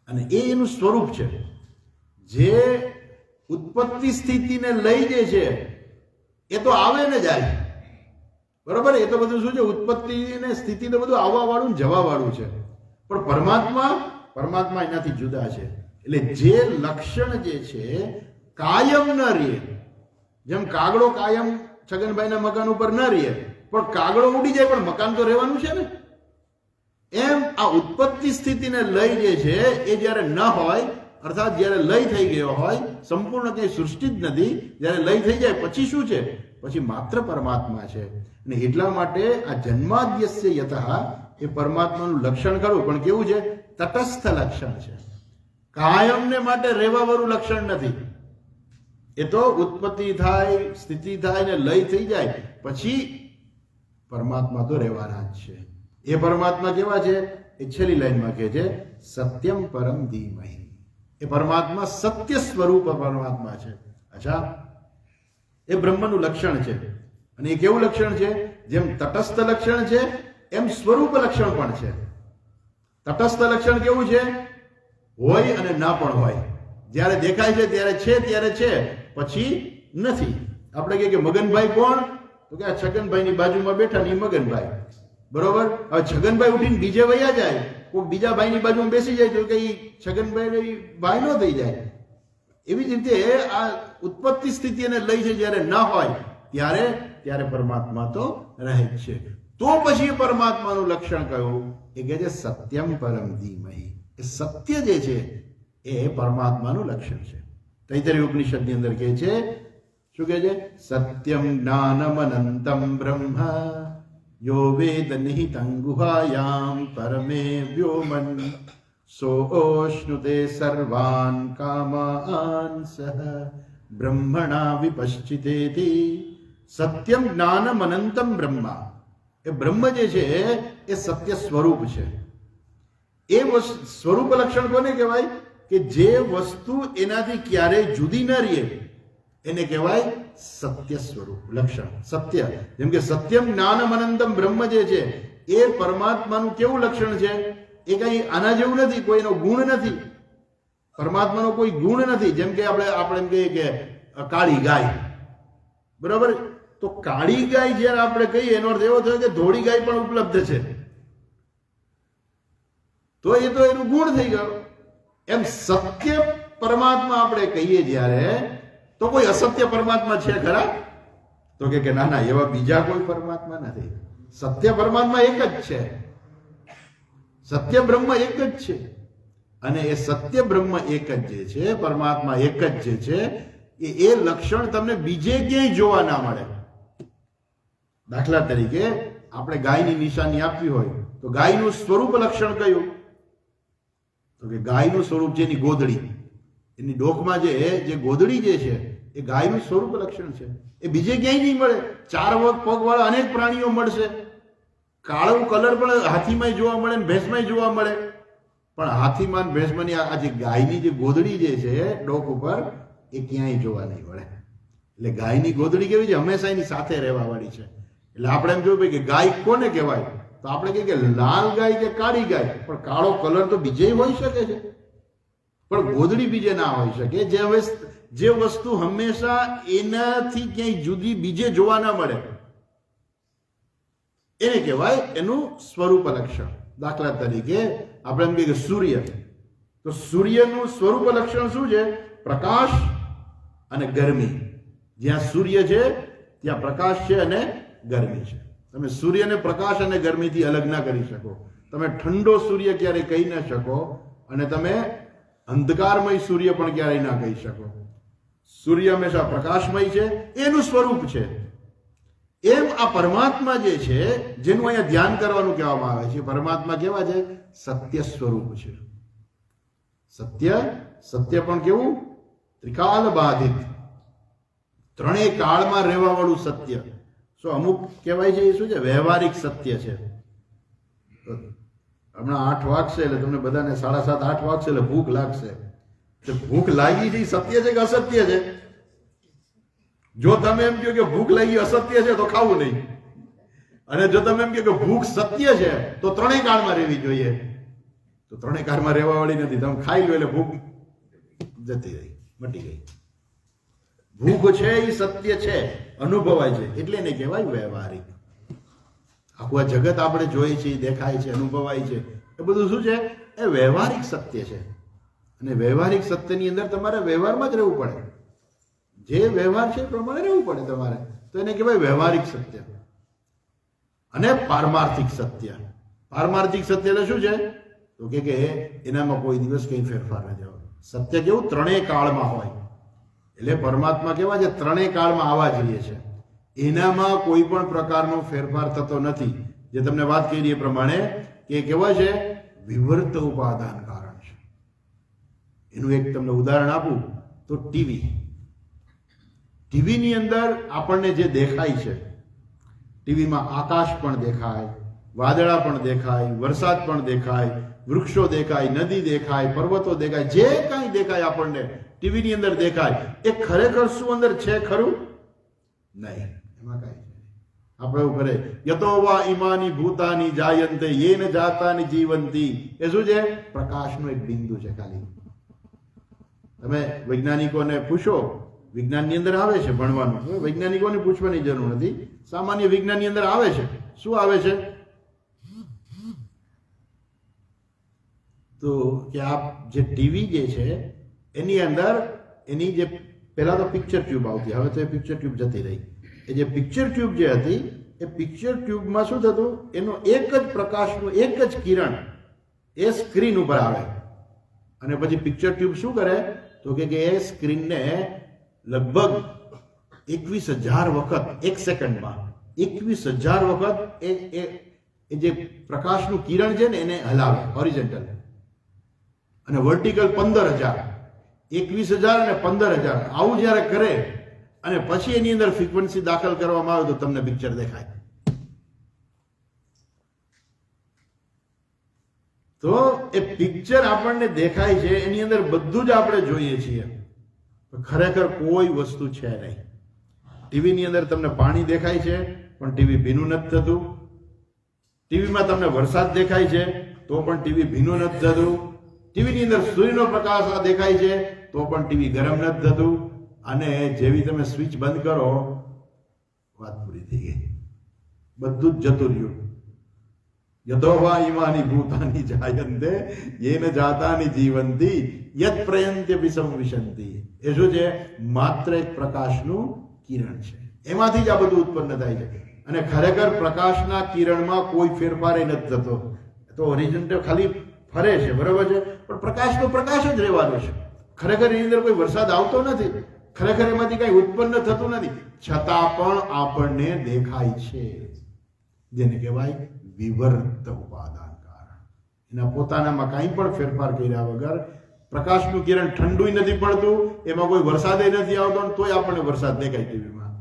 અને એ એનું સ્વરૂપ છે. જે ઉત્પત્તિ સ્થિતિને લઈ જે છે એ તો આવે ને જાય. બરોબર? એ તો બધું શું છે? ઉત્પત્તિ ને સ્થિતિ તો બધું આવવા વાળું ને જવા વાળું છે. પણ પરમાત્મા એનાથી જુદા છે. એટલે જે લક્ષણ જે છે કાયમ ન રહે. જેમ કાગડો કાયમ છગનભાઈના મકાન ઉપર ન રહે, પણ કાગડો ઉડી જાય પણ મકાન તો રહેવાનું છે ને. એમ આ ઉત્પત્તિ સ્થિતિને લઈ જે છે એ જ્યારે ન હોય, અર્થાત જ્યારે લય થઈ ગયો હોય, સંપૂર્ણ કંઈ સૃષ્ટિ જ નથી, જ્યારે લય થઈ જાય પછી શું છે? પછી માત્ર પરમાત્મા છે. અને એટલા માટે આ જન્માદ્યસ્ય યતઃ એ પરમાત્માનું લક્ષણ ખરું, પણ કેવું છે? તટસ્થ લક્ષણ છે. કાયમને માટે રહેવાવાળું લક્ષણ નથી. એ તો ઉત્પત્તિ થાય, સ્થિતિ થાય ને લય થઈ જાય પછી પરમાત્મા તો રહેવાના જ છે. એ પરમાત્મા કેવા છે? એ છેલ્લી લાઈનમાં કહે છે સત્યમ પરમ ધીમહિ. એ પરમાત્મા સત્ય સ્વરૂપ પરમાત્મા છે. અચ્છા, એ બ્રહ્મનું લક્ષણ છે. અને એ કેવું લક્ષણ છે? જેમ તટસ્થ લક્ષણ છે એમ સ્વરૂપ લક્ષણ પણ છે. તટસ્થ લક્ષણ કેવું છે? હોય અને ના પણ હોય. જ્યારે દેખાય છે ત્યારે છે, પછી નથી. આપણે કહીએ કે મગનભાઈ કોણ? તો કે આ છગનભાઈની બાજુમાં બેઠા ને મગનભાઈ. બરોબર. હવે છગનભાઈ ઉઠીને બીજે વયા જાય, કોઈ બીજા ભાઈની બાજુમાં બેસી જાય તો કે છગનભાઈ ભાઈ નો થઈ જાય. એવી જ રીતે આ ઉત્પત્તિ સ્થિતિને લઈ છે જ્યારે ના હોય ત્યારે પરમાત્મા તો રહે જ છે. તો પછી પરમાત્માનું લક્ષણ કયું? એ કહે છે સત્યમ પરમ ધીમહિ. એ સત્ય જે છે એ પરમાત્માનું લક્ષણ છે. તૈત્તરીય ઉપનિષદની અંદર કહે છે, શું કહે છે? સત્યમ જ્ઞાનમ અનંતમ બ્રહ્મ યો વેદ નિહિતં ગુહાયામ પરમે વ્યોમન સોષ્ણુતે સર્વાન કામાન સહ બ્રહ્મણા વિપશ્ચિતેતિ. સત્યમ જ્ઞાનમ અનંતમ બ્રહ્મ. એ બ્રહ્મ જે છે એ સત્ય સ્વરૂપ છે. એ સ્વરૂપ લક્ષણ કોને કહેવાય? કે જે વસ્તુ એનાથી ક્યારેય જુદી ન રહે એને કહેવાય સત્ય સ્વરૂપ લક્ષણ. સત્ય, જેમ કે સત્યમ જ્ઞાનમ અનંતમ બ્રહ્મ જે છે એ પરમાત્માનું કેવું લક્ષણ છે? એ કઈ આના જેવું નથી, કોઈનો ગુણ નથી. પરમાત્માનો કોઈ ગુણ નથી. જેમ કે આપણે એમ કહીએ કે કાળી ગાય, બરાબર. તો કાળી ગાય જ્યારે આપણે કહીએ એનો અર્થ એવો થયો કે ધોળી ગાય પણ ઉપલબ્ધ છે, તો એ તો એનું ગુણ થઈ ગયો. એમ સત્ય પરમાત્મા આપણે કહીએ જ્યારે, તો કોઈ અસત્ય પરમાત્મા છે ખરા? તો કે ના ના, એવા બીજા કોઈ પરમાત્મા નથી. સત્ય પરમાત્મા એક જ છે. સત્ય બ્રહ્મ એક જ છે. અને એ સત્ય બ્રહ્મ એક જ જે છે, પરમાત્મા એક જ જે છે, એ લક્ષણ તમને બીજે ક્યાંય જોવા ના મળે. દાખલા તરીકે આપણે ગાયની નિશાની આપવી હોય તો ગાયનું સ્વરૂપ લક્ષણ કયું? તો કે ગાયનું સ્વરૂપ છે એની ગોદડી. એની ડોકમાં જે ગોદડી જે છે એ ગાયનું સ્વરૂપ લક્ષણ છે. એ બીજે ક્યાંય નહીં મળે. 4 પગ વાળા અનેક પ્રાણીઓ મળશે. કાળો કલર પણ હાથીમાં જોવા મળે ને ભેંસમાં જોવા મળે. પણ હાથીમાં ભેંસમાંની આ જે ગાયની જે ગોદડી જે છે ડોક ઉપર, એ ક્યાંય જોવા નહીં મળે. એટલે ગાયની ગોદડી કેવી છે? હંમેશા એની સાથે રહેવા વાળી છે. એટલે આપણે એમ જોયું કે ગાય કોને કહેવાય? તો આપણે કહીએ કે લાલ ગાય કે કાળી ગાય. પણ કાળો કલર તો બીજે હોઈ શકે છે, પણ ગોદડી બીજે ના હોઈ શકે. જે વસ્તુ હંમેશા એનાથી ક્યાંય જુદી બીજે જોવા ના મળે એને કહેવાય એનું સ્વરૂપ લક્ષણ. દાખલા તરીકે આપણે એમ કહીએ કે સૂર્ય, તો સૂર્યનું સ્વરૂપ લક્ષણ શું છે? પ્રકાશ અને ગરમી. જ્યાં સૂર્ય છે ત્યાં પ્રકાશ છે અને ગરમી છે. તમે સૂર્યને પ્રકાશ અને ગરમીથી અલગ ના કરી શકો. તમે ઠંડો સૂર્ય ક્યારેય કહી ના શકો અને તમે અંધકારમય સૂર્ય પણ ક્યારેય ના કહી શકો. સૂર્ય હંમેશા પ્રકાશમય છે, એનું સ્વરૂપ છે. એમ આ પરમાત્મા જે છે, જેનું અહીંયા ધ્યાન કરવાનું કહેવામાં આવે છે, પરમાત્મા કેવા છે? સત્ય સ્વરૂપ છે. સત્ય પણ કેવું? ત્રિકાલ બાધિત, ત્રણેય કાળમાં રહેવા વાળું સત્ય. શું અમુક કહેવાય છે એ શું છે? વ્યવહારિક સત્ય છે. હમણાં 8 વાગશે એટલે તમને બધાને 7:30 8 વાગશે એટલે ભૂખ લાગશે. ભૂખ લાગી છે સત્ય છે કે અસત્ય છે? જો તમે એમ કહો કે ભૂખ લાગી અસત્ય છે તો ખાવું નહીં, અને જો તમે એમ કહો કે ભૂખ સત્ય છે તો ત્રણેય કાળમાં રહેવી જોઈએ, તો ત્રણેય કાળમાં રહેવા વાળી નથી. તમે ખાઈ લો એટલે ભૂખ જતી રહી, મટી ગઈ. ભૂખ છે એ સત્ય છે, અનુભવાય છે, એટલે એને કહેવાય વ્યવહારિક. આખું આ જગત આપણે જોઈએ છીએ, દેખાય છે, અનુભવાય છે, એ બધું શું છે? એ વ્યવહારિક સત્ય છે. અને વ્યવહારિક સત્યની અંદર તમારે વ્યવહારમાં જ રહેવું પડે. જે વ્યવહાર છે એ પ્રમાણે રહેવું પડે તમારે, તો એને કહેવાય વ્યવહારિક સત્ય. અને પારમાર્થિક સત્ય. પારમાર્થિક સત્ય એટલે શું છે? તો કે એનામાં કોઈ દિવસ કઈ ફેરફાર ન જવાનો. સત્ય કેવું? ત્રણેય કાળમાં હોય. એટલે પરમાત્મા કેવા છે? ત્રણેય કાળમાં આવવા જોઈએ છે. એનામાં કોઈ પણ પ્રકારનો ફેરફાર થતો નથી. જે તમને વાત કરી એ પ્રમાણે કે કેવા છે? વિવર્ત ઉપાદાન કારણ છે. એનું એક તમને ઉદાહરણ આપું તો ટીવીની અંદર આપણને જે દેખાય છે, ટીવીમાં આકાશ પણ દેખાય, વાદળા પણ દેખાય, વરસાદ પણ દેખાય, વૃક્ષો દેખાય, નદી દેખાય, પર્વતો દેખાય, જે કાંઈ દેખાય આપણને ટીવીની અંદર દેખાય, એ ખરેખર શું અંદર છે ખરું? નહીં, એમાં કાંઈ છે. આપણે એવું કરે યતો વા ઇમાની ભૂતાની જાયંતે યેન જાતાની જીવંતી, એ શું છે? પ્રકાશનો એક બિંદુ છે ખાલી. તમે વૈજ્ઞાનિકોને પૂછો, વિજ્ઞાનની અંદર આવે છે ભણવાનું, વૈજ્ઞાનિકોને પૂછવાની જરૂર નથી, સામાન્ય વિજ્ઞાનની અંદર આવે છે. શું આવે છે? તો કે આ જે ટીવી જે છે એની અંદર એની જે પહેલા તો પિક્ચર ટ્યુબ આવતી, હવે તો એ પિક્ચર ટ્યુબ જતી રહી. એ જે પિક્ચર ટ્યુબ જે હતી એ પિક્ચર ટ્યુબમાં શું થતું, એનો એક જ પ્રકાશનું એક જ કિરણ એ સ્ક્રીન ઉપર આવે અને પછી પિક્ચર ટ્યુબ શું કરે તો કે એ સ્ક્રીનને લગભગ 21,000 વખત એક સેકન્ડમાં 21,000 વખત એ જે પ્રકાશનું કિરણ છે ને એને હલાવે હોરિઝોન્ટલ, અને વર્ટિકલ 15,000, 21,000 અને 15,000 આવું જ્યારે કરે અને પછી એની અંદર ફ્રીક્વન્સી દાખલ કરવામાં આવે તો તમને પિક્ચર દેખાય. તો એ પિક્ચર આપણને દેખાય છે એની અંદર બધું જ આપણે જોઈએ છીએ, ખરેખર કોઈ વસ્તુ છે નહીં. ટીવીની અંદર તમને પાણી દેખાય છે પણ ટીવી ભીનું નથી થતું. ટીવીમાં તમને વરસાદ દેખાય છે તો પણ ટીવી ભીનું નથી થતું. ટીવીની અંદર સૂર્યનો પ્રકાશ દેખાય છે તો પણ ટીવી ગરમ નથી થતું. અને જેવી તમે સ્વિચ બંધ કરો વાત પૂરી થઈ ગઈ, બધું જ જતું રહ્યું. યતો વા ઇમાની ભૂતાની જાયંતે યેન જાતાની જીવંતી યત પ્રયંત્યપિ સંવિશંતિ. એ શું છે? માત્ર એક પ્રકાશનું કિરણ છે, એમાંથી જ આ બધું ઉત્પન્ન થાય છે. અને ખરેખર પ્રકાશના કિરણમાં કોઈ ફેરફાર નથી થતો, તો હોરિઝોન્ટલ ખાલી ફરે છે, બરોબર છે, પણ પ્રકાશ તો પ્રકાશ જ રહેવાનો છે. ખરેખર એની અંદર કોઈ વરસાદ આવતો નથી, ખરેખર એમાંથી કઈ ઉત્પન્ન થતું નથી, છતાં પણ આપણને દેખાય છે, જેને કહેવાય વિવર્ત ઉપાદાન કારણ. એના પોતાનામાં કાંઈ પણ ફેરફાર કર્યા વગર પ્રકાશનું કિરણ ઠંડુ નથી પડતું, એમાં કોઈ વરસાદ નથી આવતો, તોય આપણને વરસાદ દેખાય ટીવીમાં.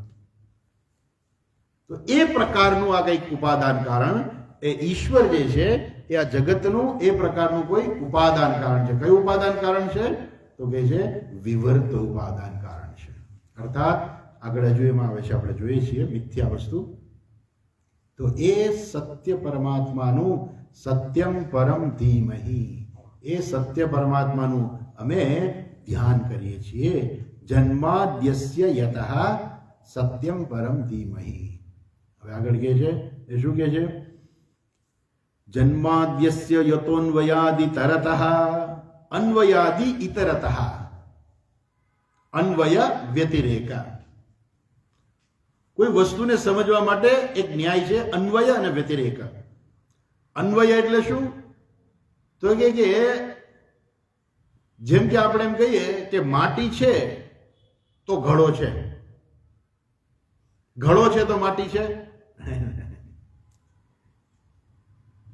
તો એ પ્રકારનું આ કંઈક ઉપાદાન કારણ, એ ઈશ્વર જે છે એ આ જગતનું એ પ્રકારનું કોઈ ઉપાદાન કારણ છે. કયું ઉપાદાન કારણ છે? તો કે છે વિવર્ત ઉપાદાન કારણ છે. અર્થાત આગળ હજુ એમાં આવે છે, આપણે જોઈએ છીએ મિથ્યા વસ્તુ. તો એ સત્ય પરમાત્માનું સત્યમ પરમ ધીમહિ, એ સત્ય પરમાત્માનું અમે ધ્યાન કરીએ છીએ. જન્માદ્યસ્ય યતઃ સત્યમ પરમ ધીમહિ. હવે આગળ કહે છે, એ શું કહે છે? જન્માદ્યસ્ય યતોન્વયાદિ તરતઃ અન્વયાદિ ઇતરતઃ અન્વય વ્યતિરેક. કોઈ વસ્તુને સમજવા માટે એક ન્યાય છે અન્વય અને વ્યતિરેક. અન્વય એટલે શું? તો કે જેમ કે આપણે એમ કહીએ કે માટી છે તો ઘડો છે, ઘડો છે તો માટી છે.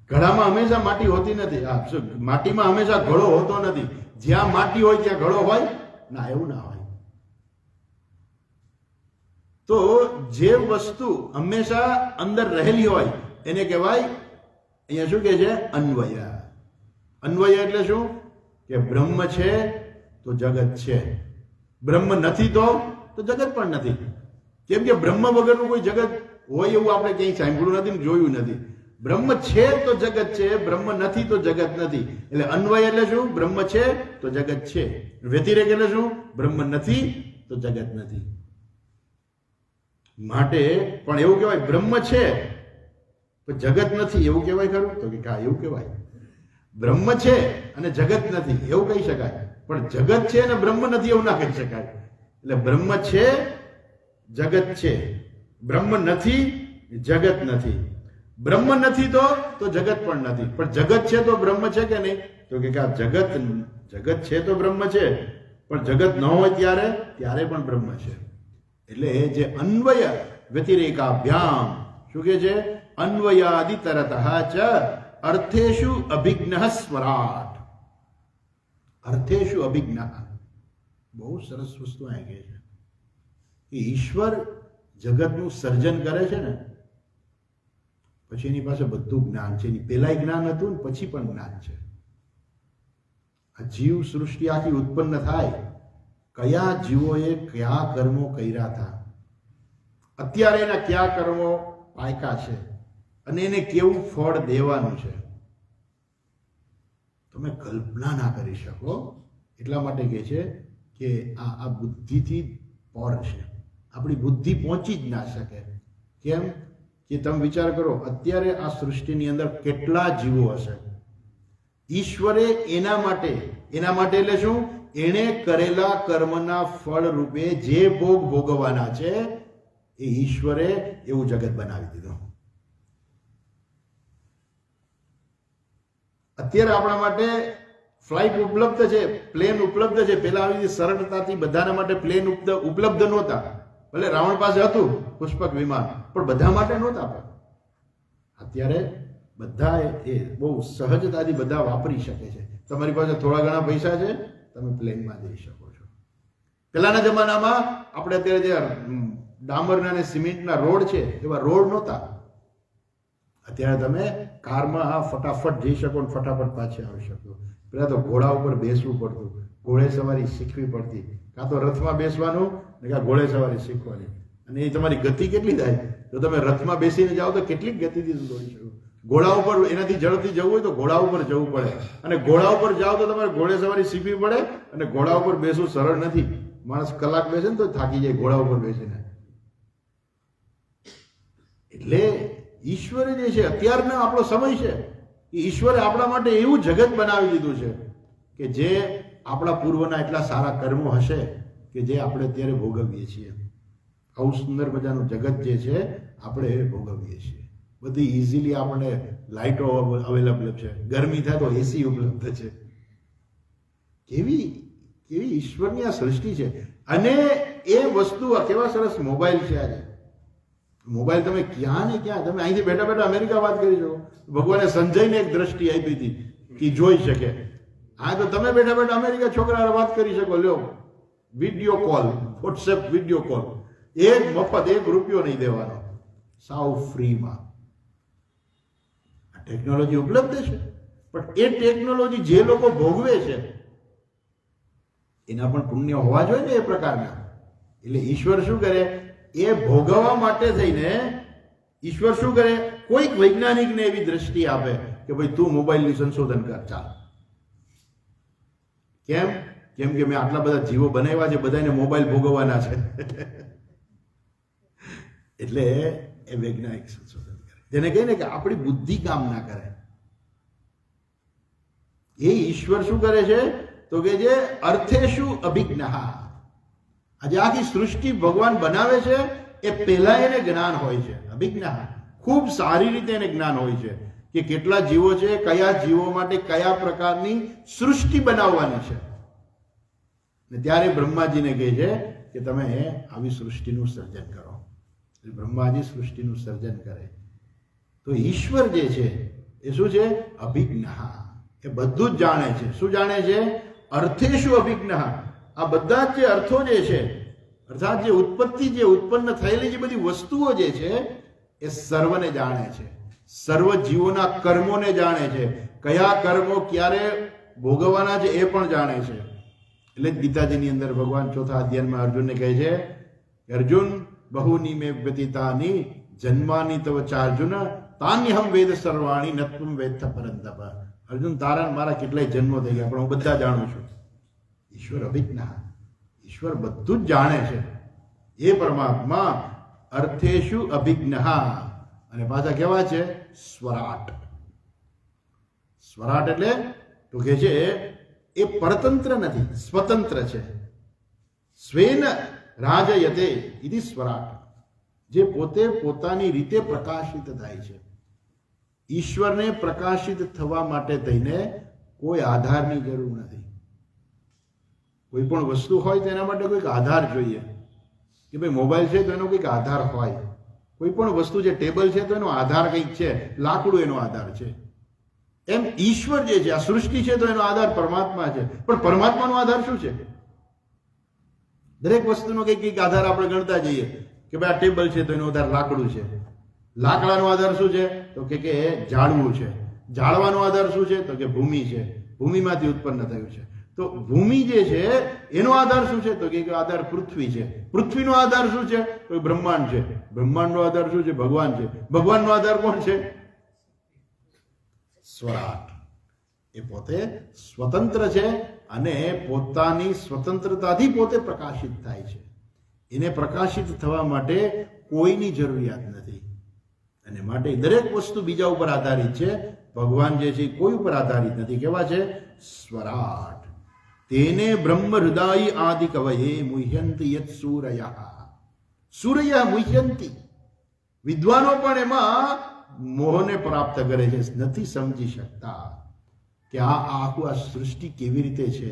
ઘડામાં હંમેશા માટી હોતી નથી, માટીમાં હંમેશા ઘડો હોતો નથી. જ્યાં માટી હોય ત્યાં ઘડો હોય ના, એવું ના હોય. તો જે વસ્તુ હંમેશા અંદર રહેલી હોય એને કહેવાય, અહીંયા શું કહે છે? અન્વય. અન્વય એટલે શું? કે બ્રહ્મ છે તો જગત છે, બ્રહ્મ નથી તો જગત પણ નથી. કેમ કે બ્રહ્મ વગરનું કોઈ જગત હોય એવું આપણે ક્યાંય સાંભળ્યું નથી ને જોયું નથી. બ્રહ્મ છે તો જગત છે, બ્રહ્મ નથી તો જગત નથી. એટલે અન્વય એટલે શું? બ્રહ્મ છે તો જગત છે. વ્યતિરેક એટલે શું? બ્રહ્મ નથી તો જગત નથી. માટે પણ એવું કહેવાય બ્રહ્મ છે તો જગત નથી, એવું કહેવાય ખરું? તો કે હા, એવું કહેવાય. બ્રહ્મ છે અને જગત નથી એવું કહી શકાય, પણ જગત છે અને બ્રહ્મ નથી એવું ના કહી શકાય. એટલે બ્રહ્મ છે, જગત છે. બ્રહ્મ નથી, જગત નથી. બ્રહ્મ નથી તો જગત પણ નથી. પણ જગત છે તો બ્રહ્મ છે કે નહીં? તો કે જગત છે તો બ્રહ્મ છે, પણ જગત ન હોય ત્યારે પણ બ્રહ્મ છે. એટલે જે અન્વય વ્યતિરેકાભ્યામ શું કે છે? અન્વયાદિ તરતઃ ચ અર્થેષુ અભિજ્ઞ સ્વરાટ. અર્થેષુ અભિજ્ઞ, બહુ સરસ વસ્તુ અહીં કહે છે કે ઈશ્વર જગતનું સર્જન કરે છે ને પછી એની પાસે બધું જ્ઞાન છે. એની પહેલા જ્ઞાન હતું ને પછી પણ જ્ઞાન છે. આ જીવ સૃષ્ટિ આખી ઉત્પન્ન થાય, કયા જીવોએ કયા કર્મો કર્યા હતા, અત્યારે એના કયા કર્મો પાયકા છે અને એને કેવું ફળ દેવાનું છે તમે કલ્પના ના કરી શકો. એટલા માટે કહે છે કે આ બુદ્ધિથી પર છે. આપણી બુદ્ધિ પહોંચી જ ના શકે. કેમ કે તમે વિચાર કરો, અત્યારે આ સૃષ્ટિની અંદર કેટલા જીવો હશે. ઈશ્વરે એના માટે એટલે શું, એણે કરેલા કર્મના ફળ રૂપે જે ભોગ ભોગવવાના છે એ ઈશ્વરે એવું જગત બનાવી દીધું. અત્યારે આપણા માટે ફ્લાઇટ ઉપલબ્ધ છે, પ્લેન ઉપલબ્ધ છે. પહેલા આવી સરળતાથી બધાના માટે પ્લેન ઉપલબ્ધ નહોતા. ભલે રાવણ પાસે હતું પુષ્પક વિમાન, પણ બધા માટે નહોતા. અત્યારે બધા એ બહુ સહજતાથી બધા વાપરી શકે છે. તમારી પાસે થોડા ઘણા પૈસા છે, તમે પ્લેનમાં જઈ શકો છો. પહેલાના જમાનામાં આપણે અત્યારે જે ડામરના અને સિમેન્ટના રોડ છે એવા રોડ નહોતા. અત્યારે તમે કારમાં ફટાફટ જઈ શકો ને ફટાફટ પાછા આવી શકો. પેલા તો ઘોડા ઉપર બેસવું પડતું, ઘોડે સવારી શીખવી પડતી, કાં તો રથમાં બેસવાનું ને કાં ઘોડે સવારી શીખવાની. અને એ તમારી ગતિ કેટલી થાય, જો તમે રથમાં બેસીને જાઓ તો કેટલી ગતિથી દોડી શકો. ઘોડા ઉપર એનાથી ઝડપથી જવું હોય તો ઘોડા ઉપર જવું પડે, અને ઘોડા ઉપર જાઓ તો તમારે ઘોડે સવારી શીખવી પડે. અને ઘોડા ઉપર બેસવું સરળ નથી. માણસ કલાક બેસે ને તો થાકી જાય ઘોડા ઉપર બેસીને. એટલે ઈશ્વરે જે છે, અત્યારનો આપણો સમય છે, એ ઈશ્વરે આપણા માટે એવું જગત બનાવી દીધું છે કે જે આપણા પૂર્વના એટલા સારા કર્મો હશે કે જે આપણે અત્યારે ભોગવીએ છીએ. આવું સુંદર મજાનું જગત જે છે આપણે ભોગવીએ છીએ. બધી ઇઝીલી આપણને લાઇટો અવેલેબલ છે, ગરમી થાય તો એસી ઉપલબ્ધ છે. કેવી ઈશ્વરની આ સૃષ્ટિ છે. અને એ વસ્તુ કેવા સરસ મોબાઈલ છે. આજે મોબાઈલ તમે ક્યાં ને ક્યાં, તમે અહીંથી બેઠા બેઠા અમેરિકા વાત કરી શકો. ભગવાને સંજયને એક દ્રષ્ટિ આપી હતી કે જોઈ શકે. હા, તો તમે બેઠા બેઠા અમેરિકા છોકરા વાત કરી શકો. લ્યો, video call, WhatsApp video call, એક મફત, એક રૂપિયો નહીં દેવાનો, સાવ ફ્રીમાં. આ ટેકનોલોજી ઉપલબ્ધ છે, પણ એ ટેકનોલોજી જે લોકો ભોગવે છે એના પણ પુણ્ય હોવા જોઈએ ને એ પ્રકારના. એટલે ઈશ્વર શું કરે, એ ભોગવવા માટે થઈને ઈશ્વર શું કરે, કોઈક વૈજ્ઞાનિકને એવી દ્રષ્ટિ આપે કે ભાઈ તું મોબાઈલની સંશોધન કર, ચાલ. કેમ કે મેં આટલા બધા જીવો બનાવ્યા છે, બધાને મોબાઈલ ભોગવવાના છે. એટલે એ વૈજ્ઞાનિક સંશોધન કરે, જેને કહીને કે આપણી બુદ્ધિ કામ ના કરે. એ ઈશ્વર શું કરે છે તો કે જે અર્થેષુ અભિજ્ઞ, આજે આખી સૃષ્ટિ ભગવાન બનાવે છે એ પહેલા એને જ્ઞાન હોય છે. અભિજ્ઞ, ખૂબ સારી રીતે એને જ્ઞાન હોય છે કે કેટલા જીવો છે, કયા જીવો માટે કયા પ્રકારની સૃષ્ટિ બનાવવાની છે. ને ત્યારે બ્રહ્માજીને કહે છે કે તમે આવી સૃષ્ટિનું સર્જન કરો. બ્રહ્માજી સૃષ્ટિનું સર્જન કરે તો ઈશ્વર જે છે એ શું છે, અભિજ્ઞ, એ બધું જ જાણે છે. શું જાણે છે, અર્થેષુ અભિજ્ઞ. આ બધા જ જે અર્થો જે છે, અર્થાત જે ઉત્પત્તિ, જે ઉત્પન્ન થયેલી જે બધી વસ્તુઓ જે છે એ સર્વને જાણે છે. સર્વ જીવોના કર્મોને જાણે છે. કયા કર્મો ક્યારે ભોગવવાના છે એ પણ જાણે છે. એટલે જ ગીતાજીની અંદર ભગવાન ચોથા અધ્યાયમાં અર્જુનને કહે છે કે અર્જુન બહુની મે વ્યતીતાની જન્માની તવ ચાર્જુન તાન્યહમ વેદ સર્વાણી નત્વમ વેત્થ પરંતપ. અર્જુન, તારા મારા કેટલાય જન્મો થઈ ગયા પણ હું બધા જાણું છું. ઈશ્વર અભિજ્ઞ, ઈશ્વર બધું જ જાણે છે. એ પરમાત્મા અર્થેષુ અભિજ્ઞ. અને પાછા કેવા છે, સ્વરાટ. સ્વરાટ એટલે તો કે છે એ પરતંત્ર નથી, સ્વતંત્ર છે. સ્વેન રાજયતે ઇતિ સ્વરાટ, જે પોતે પોતાની રીતે પ્રકાશિત થાય છે. ઈશ્વરને પ્રકાશિત થવા માટે થઈને કોઈ આધારની જરૂર નથી. કોઈ પણ વસ્તુ હોય તો એના માટે કોઈક આધાર જોઈએ. કે ભાઈ મોબાઈલ છે તો એનો કોઈક આધાર હોય. કોઈ પણ વસ્તુ જે ટેબલ છે તો એનો આધાર કંઈક છે, લાકડું એનો આધાર છે. એમ ઈશ્વર જે છે, આ સૃષ્ટિ છે તો એનો આધાર પરમાત્મા છે. પણ પરમાત્માનો આધાર શું છે? દરેક વસ્તુનો કંઈક આધાર આપણે ગણતા જઈએ કે ભાઈ આ ટેબલ છે તો એનો આધાર લાકડું છે. લાકડાનો આધાર શું છે તો કે ઝાડવું છે. ઝાડવાનો આધાર શું છે તો કે ભૂમિ છે. ભૂમિમાંથી ઉત્પન્ન થયું છે. તો તો ભૂમિ જે છે એનો આધાર શું છે? તો કે આધાર પૃથ્વી છે. પૃથ્વીનો આધાર શું છે? તો બ્રહ્માંડ છે. બ્રહ્માંડનો આધાર શું છે? ભગવાન છે. ભગવાનનો આધાર કોણ છે? સ્વરાટ. એ પોતે સ્વતંત્ર છે અને પોતાની સ્વતંત્રતાથી પોતે પ્રકાશિત થાય છે. એને પ્રકાશિત થવા માટે કોઈની જરૂરિયાત નથી અને માટે દરેક વસ્તુ બીજા ઉપર આધારિત છે. ભગવાન જે છે કોઈ ઉપર આધારિત નથી. કેવા છે? સ્વરાટ. તેને બ્રહ્મ હૃદય આદિ કવયે મુહ્યંતિ યત સૂરયઃ. સૂરયઃ મુહ્યંતિ. વિદ્વાનો પણ એમાં મોહને પ્રાપ્ત કરે છે, નથી સમજી શકતા કે આ આખું આ સૃષ્ટિ કેવી રીતે છે,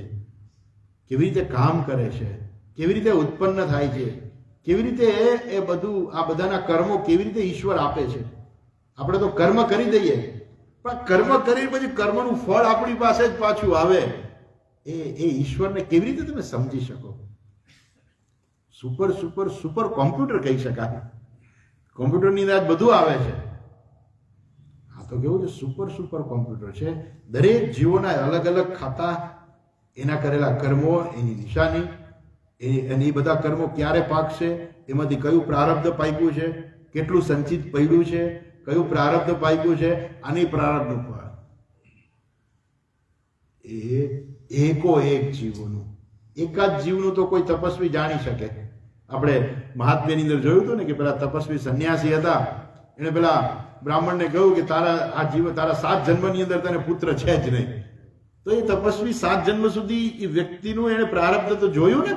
કેવી રીતે કામ કરે છે, કેવી રીતે ઉત્પન્ન થાય છે, કેવી રીતે એ બધું આ બધાના કર્મો કેવી રીતે ઈશ્વર આપે છે. આપણે તો કર્મ કરી દઈએ, પણ કર્મ કરી પછી કર્મનું ફળ આપણી પાસે જ પાછું આવે. એ ઈશ્વરને કેવી રીતે તમે સમજી શકો? સુપર સુપર સુપર કોમ્પ્યુટર કહી શકાય. કોમ્પ્યુટરની અંદર બધું આવે છે. આ તો કેવું છે? સુપર સુપર કોમ્પ્યુટર છે. દરેક જીવોના અલગ અલગ ખાતા, એના કરેલા કર્મો, એની નિશાની, અને એ બધા કર્મો ક્યારે પાકશે, એમાંથી કયું પ્રારબ્ધ પાક્યું છે, કેટલું સંચિત પડ્યું છે, કયું પ્રારબ્ધ પાક્યું છે, આની પ્રારબ્ધનું ફળ એ એકો એક જીવોનું, એકાદ જીવનું તો કોઈ તપસ્વી જાણી શકે. આપણે મહાત્મ્યની અંદર જોયું હતું ને કે પેલા તપસ્વી સંન્યાસી હતા, એને પેલા બ્રાહ્મણને કહ્યું કે તારા 7 જન્મની અંદર તને પુત્ર છે જ નહીં. તો એ તપસ્વી 7 જન્મ સુધી એ વ્યક્તિનું એને પ્રારબ્ધ તો જોયું ને,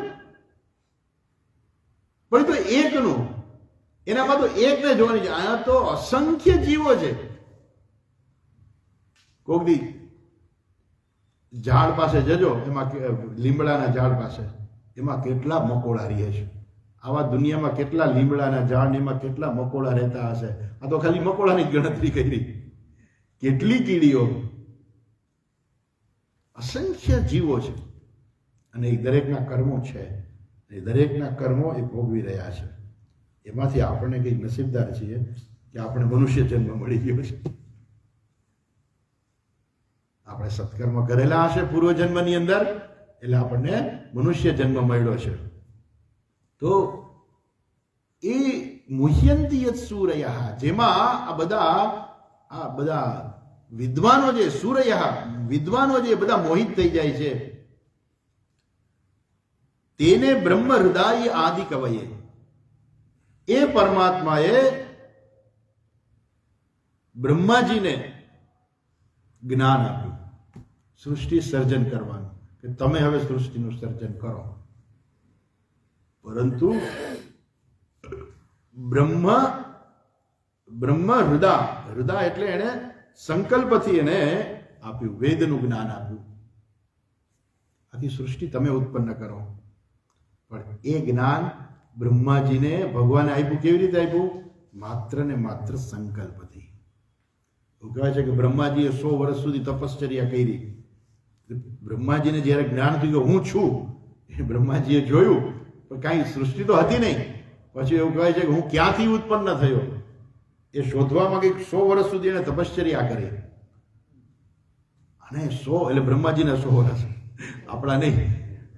પણ તો એકનું, એનામાં તો એકને જોવાની છે. આયા તો અસંખ્ય જીવો છે. કોક દી ઝાડ પાસે જજો, એમાં લીમડાના ઝાડ પાસે એમાં કેટલા મકોડા રહે છે. આવા દુનિયામાં કેટલા લીમડાના ઝાડ, એમાં કેટલા મકોડા રહેતા હશે. આ તો ખાલી મકોડાની જ ગણતરી કરી. કેટલી કીડીઓ, અસંખ્ય જીવો છે અને એ દરેકના કર્મો છે. એ દરેકના કર્મો એ ભોગવી રહ્યા છે. એમાંથી આપણને કંઈક નસીબદાર છીએ કે આપણે મનુષ્ય જન્મ મળી ગયો છે. આપણે સત્કર્મ કરેલા હશે પૂર્વજન્મની અંદર, એટલે આપણને મનુષ્ય જન્મ મળ્યો છે. તો એ મુહ્યંતિ યત સૂરયઃ, જેમાં આ બધા વિદ્વાનો જે સૂરયઃ, વિદ્વાનો જે બધા મોહિત થઈ જાય છે. તેને બ્રહ્મ હૃદય આદિ કવયે, એ પરમાત્માએ બ્રહ્માજીને જ્ઞાન આપ્યું સૃષ્ટિ સર્જન કરવાનું, કે તમે હવે સૃષ્ટિનું સર્જન કરો. પરંતુ બ્રહ્મ હૃદય એટલે એને સંકલ્પથી એને આપ્યું, વેદનું જ્ઞાન આપ્યું. આખી સૃષ્ટિ તમે ઉત્પન્ન કરો. પણ એ જ્ઞાન બ્રહ્માજીને ભગવાને આપ્યું. કેવી રીતે આપ્યું? માત્ર ને માત્ર સંકલ્પથી. એવું કહેવાય છે કે બ્રહ્માજીએ 100 વર્ષ સુધી તપશ્ચર્યા કરી. બ્રહ્માજીને જ્યારે જ્ઞાન થયું કે હું છું, એ બ્રહ્માજીએ જોયું, પણ કાંઈ સૃષ્ટિ તો હતી નહીં. પછી એવું કહેવાય છે કે હું ક્યાંથી ઉત્પન્ન થયો, એ શોધવામાં કંઈક 100 વર્ષ સુધી એને તપશ્ચર્યા કરી. અને 100 એટલે બ્રહ્માજીના 100 વર્ષ, આપણા નહીં.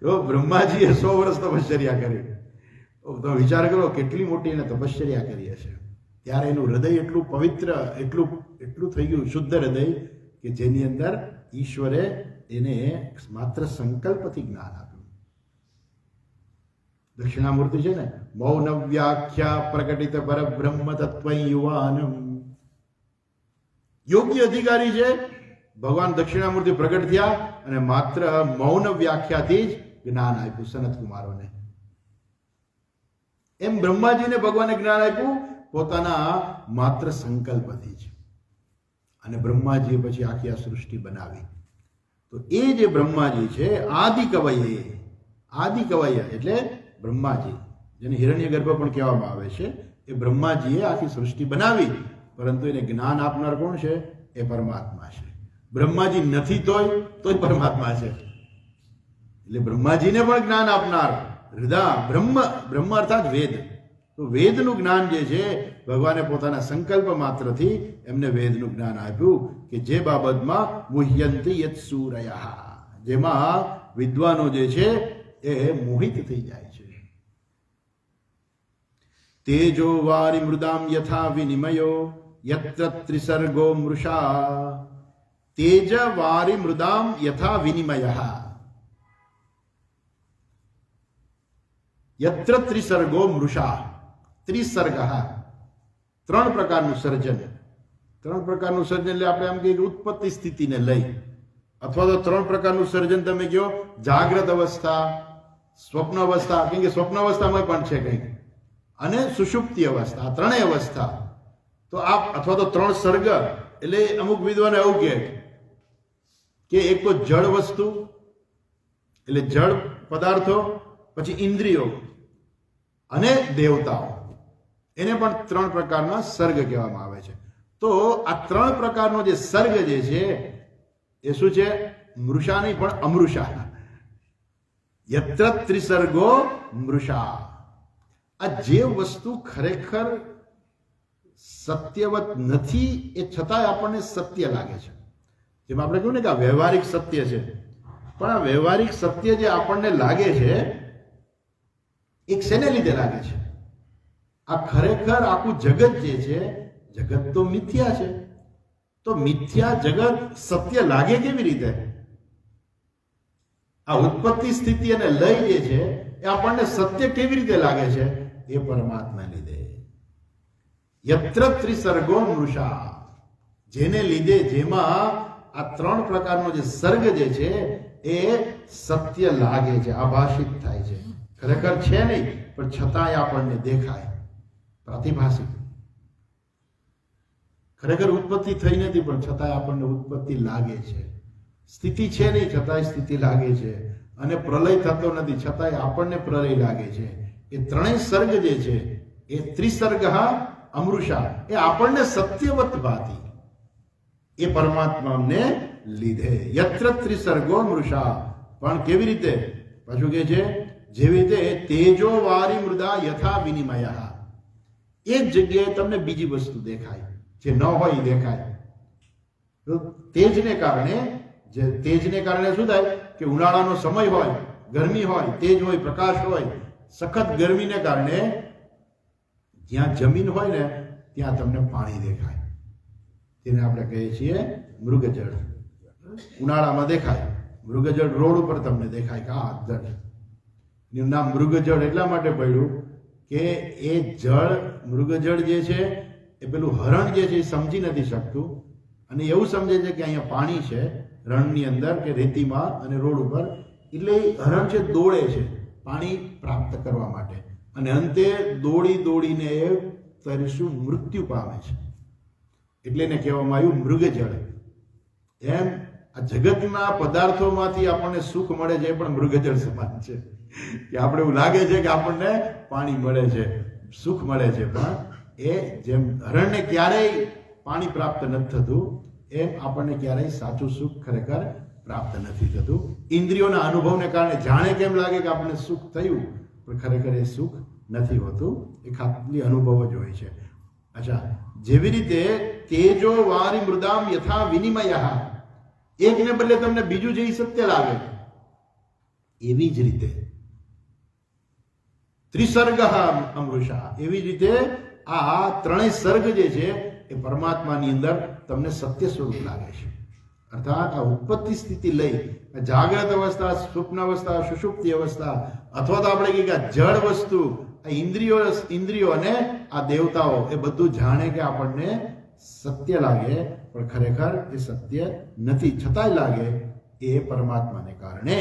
તો બ્રહ્માજીએ 100 વર્ષ તપશ્ચર્યા કરી. તો વિચાર કરો કેટલી મોટી એને તપશ્ચર્યા કરી હશે. ત્યારે એનું હૃદય એટલું પવિત્ર, એટલું થઈ ગયું શુદ્ધ હૃદય, કે જેની અંદર ઈશ્વરે એને માત્ર સંકલ્પથી જ્ઞાન આપ્યું. દક્ષિણામૂર્તિ છે ને, મૌન વ્યાખ્યા પ્રકટિત પરબ્રહ્મ તત્વ યુવાનમ. યોગ્ય અધિકારી છે ભગવાન દક્ષિણામૂર્તિ પ્રગટ થયા અને માત્ર મૌન વ્યાખ્યાથી જ જ્ઞાન આપ્યું સનત કુમારોને. એમ બ્રહ્માજીને ભગવાને જ્ઞાન આપ્યું પોતાના માત્ર સંકલ્પથી જ. અને બ્રહ્માજીએ પછી આખી આ સૃષ્ટિ બનાવી. તો એ જે બ્રહ્માજી છે, આદિ કવય એટલે બ્રહ્માજી, જેને હિરણ્યગર્ભ પણ કહેવામાં આવે છે, એ બ્રહ્માજીએ આખી સૃષ્ટિ બનાવી. પરંતુ એને જ્ઞાન આપનાર કોણ છે? એ પરમાત્મા છે. બ્રહ્માજી નથી તોય પરમાત્મા છે. એટલે બ્રહ્માજીને પણ જ્ઞાન આપનાર હૃદય બ્રહ્મ અર્થાત વેદ. તો વેદનું જ્ઞાન જે છે, ભગવાને પોતાના સંકલ્પ માત્રથી એમને વેદનું જ્ઞાન આપ્યું, કે જે બાબતમાં મુહ્યંતિ યત સૂરયઃ, જેમાં વિદ્વાનો જે છે એ મોહિત થઈ જાય છે. તેજો વારી મૃદામ યથા વિનિમયો યત્ર ત્રિસર્ગો મૃષા. તેજ વારી મૃદામ યથા વિનિમયઃ યત્ર ત્રિસર્ગો મૃષા. ત્રિસર્ગ, ત્રણ પ્રકારનું સર્જન. ત્રણ પ્રકારનું સર્જન એટલે આપણે એમ કહીએ ઉત્પત્તિ સ્થિતિને લઈ, અથવા તો ત્રણ પ્રકારનું સર્જન તમે કહો જાગ્રત અવસ્થા, સ્વપ્ન અવસ્થા, કેમ કે સ્વપ્ન અવસ્થામાં પણ છે કંઈક, અને સુષુપ્તિ અવસ્થા, ત્રણેય અવસ્થા. તો આ અથવા તો ત્રણ સર્ગ એટલે અમુક વિદ્વાન એવું કે એક તો જળ વસ્તુ એટલે જળ પદાર્થો, પછી ઇન્દ્રિયો અને દેવતાઓ, એને પણ ત્રણ પ્રકારના સર્ગ કહેવામાં આવે છે. તો આ ત્રણ પ્રકારનો જે સર્ગ જે છે એ શું છે? મૃષા નહીં પણ અમૃષા. યત્ર ત્રિસર્ગો મૃષા. આ જે વસ્તુ ખરેખર સત્યવત નથી એ છતાંય આપણને સત્ય લાગે છે. જેમ આપણે કહ્યું ને કે આ વ્યવહારિક સત્ય છે, પણ આ વ્યવહારિક સત્ય જે આપણને લાગે છે એક શેને લીધે લાગે છે? આ ખરેખર આખું જગત જે છે, જગત તો મિથ્યા છે. તો મિથ્યા જગત સત્ય લાગે કેવી રીતે? આ ઉત્પત્તિ સ્થિતિ અને લય જે છે એ આપણને સત્ય કેવી રીતે લાગે છે? એ પરમાત્મા લીધે. યત્ર ત્રિસર્ગો મૃષા, જેને લીધે, જેમાં આ ત્રણ પ્રકારનો જે સર્ગ જે છે એ સત્ય લાગે છે, આભાષિત થાય છે. ખરેખર છે નહીં પણ છતાંય આપણને દેખાય, પ્રતિભાષિક. ખરેખર ઉત્પત્તિ થઈ નથી પણ છતાંય આપણને ઉત્પત્તિ લાગે છે. સ્થિતિ છે નહીં છતાંય સ્થિતિ લાગે છે, અને પ્રલય થતો નથી છતાંય આપણને પ્રલય લાગે છે. એ ત્રણેય સર્ગ જે છે એ ત્રિસર્ગ અમૃષા, એ આપણને સત્યવત ભાતી, એ પરમાત્માને લીધે. યત્ર ત્રિસર્ગો મૃષા. પણ કેવી રીતે? પાછું કે છે જેવી રીતે તેજો વારી મૃદા યથા વિનિમયઃ. એક જગ્યાએ તમને બીજી વસ્તુ દેખાય, જે ન હોય દેખાય. તેજને કારણે શું થાય કે ઉનાળાનો સમય હોય, ગરમી હોય, તેજ હોય, પ્રકાશ હોય, સખત ગરમીને કારણે જ્યાં જમીન હોય ને ત્યાં તમને પાણી દેખાય. તેને આપણે કહીએ છીએ મૃગજળ. ઉનાળામાં દેખાય મૃગજળ, રોડ ઉપર તમને દેખાય કે આ જળ. એનું નામ મૃગજળ એટલા માટે પડ્યું કે એ જળ, મૃગજળ જે છે એ પેલું હરણ જે છે એ સમજી નથી શકતું, અને એવું સમજે છે કે અહીંયા પાણી છે રણની અંદર કે રેતીમાં અને રોડ ઉપર, એટલે હરણ છે દોડે છે પાણી પ્રાપ્ત કરવા માટે, અને અંતે દોડીને એ તરીશું મૃત્યુ પામે છે. એટલે એને કહેવામાં આવ્યું મૃગજળ. એમ આ જગતના પદાર્થોમાંથી આપણને સુખ મળે છે એ પણ મૃગજળ સમાન છે, કે આપણે એવું લાગે છે કે આપણને પાણી મળે છે, સુખ મળે છે, પણ એ જેમ હરણને ક્યારેય પાણી પ્રાપ્ત નથી થતું એમ આપણને ક્યારેય સાચું સુખ ખરેખર પ્રાપ્ત નથી થતું. ઇન્દ્રિયોના અનુભવને કારણે જાણે કેમ લાગે કે આપણને સુખ થયું, પણ ખરેખર એ સુખ નથી હોતું, એ ખાલી અનુભવ જ હોય છે. અચ્છા, જેવી રીતે તેજો વારી મૃદામ યથા વિનિમયઃ, એકને બદલે તમને બીજું જે સત્ય લાગે, એવી જ રીતે ત્રિસર્ગ અમૃષા, એવી જ રીતે આ ત્રણેય સર્ગ જે છે એ પરમાત્માની અંદર તમને સત્ય સ્વરૂપ લાગે છે. અર્થાત આ ઉત્પત્તિ સ્થિતિ લઈ જાગ્રત અવસ્થા, સ્વપ્ન અવસ્થા, સુષુપ્તિ અવસ્થા, અથવા તો આપણે કહીએ કે જળ વસ્તુ, આ ઇન્દ્રિયો અને આ દેવતાઓ, એ બધું જાણે કે આપણને સત્ય લાગે, પણ ખરેખર એ સત્ય નથી, છતાંય લાગે એ પરમાત્માને કારણે.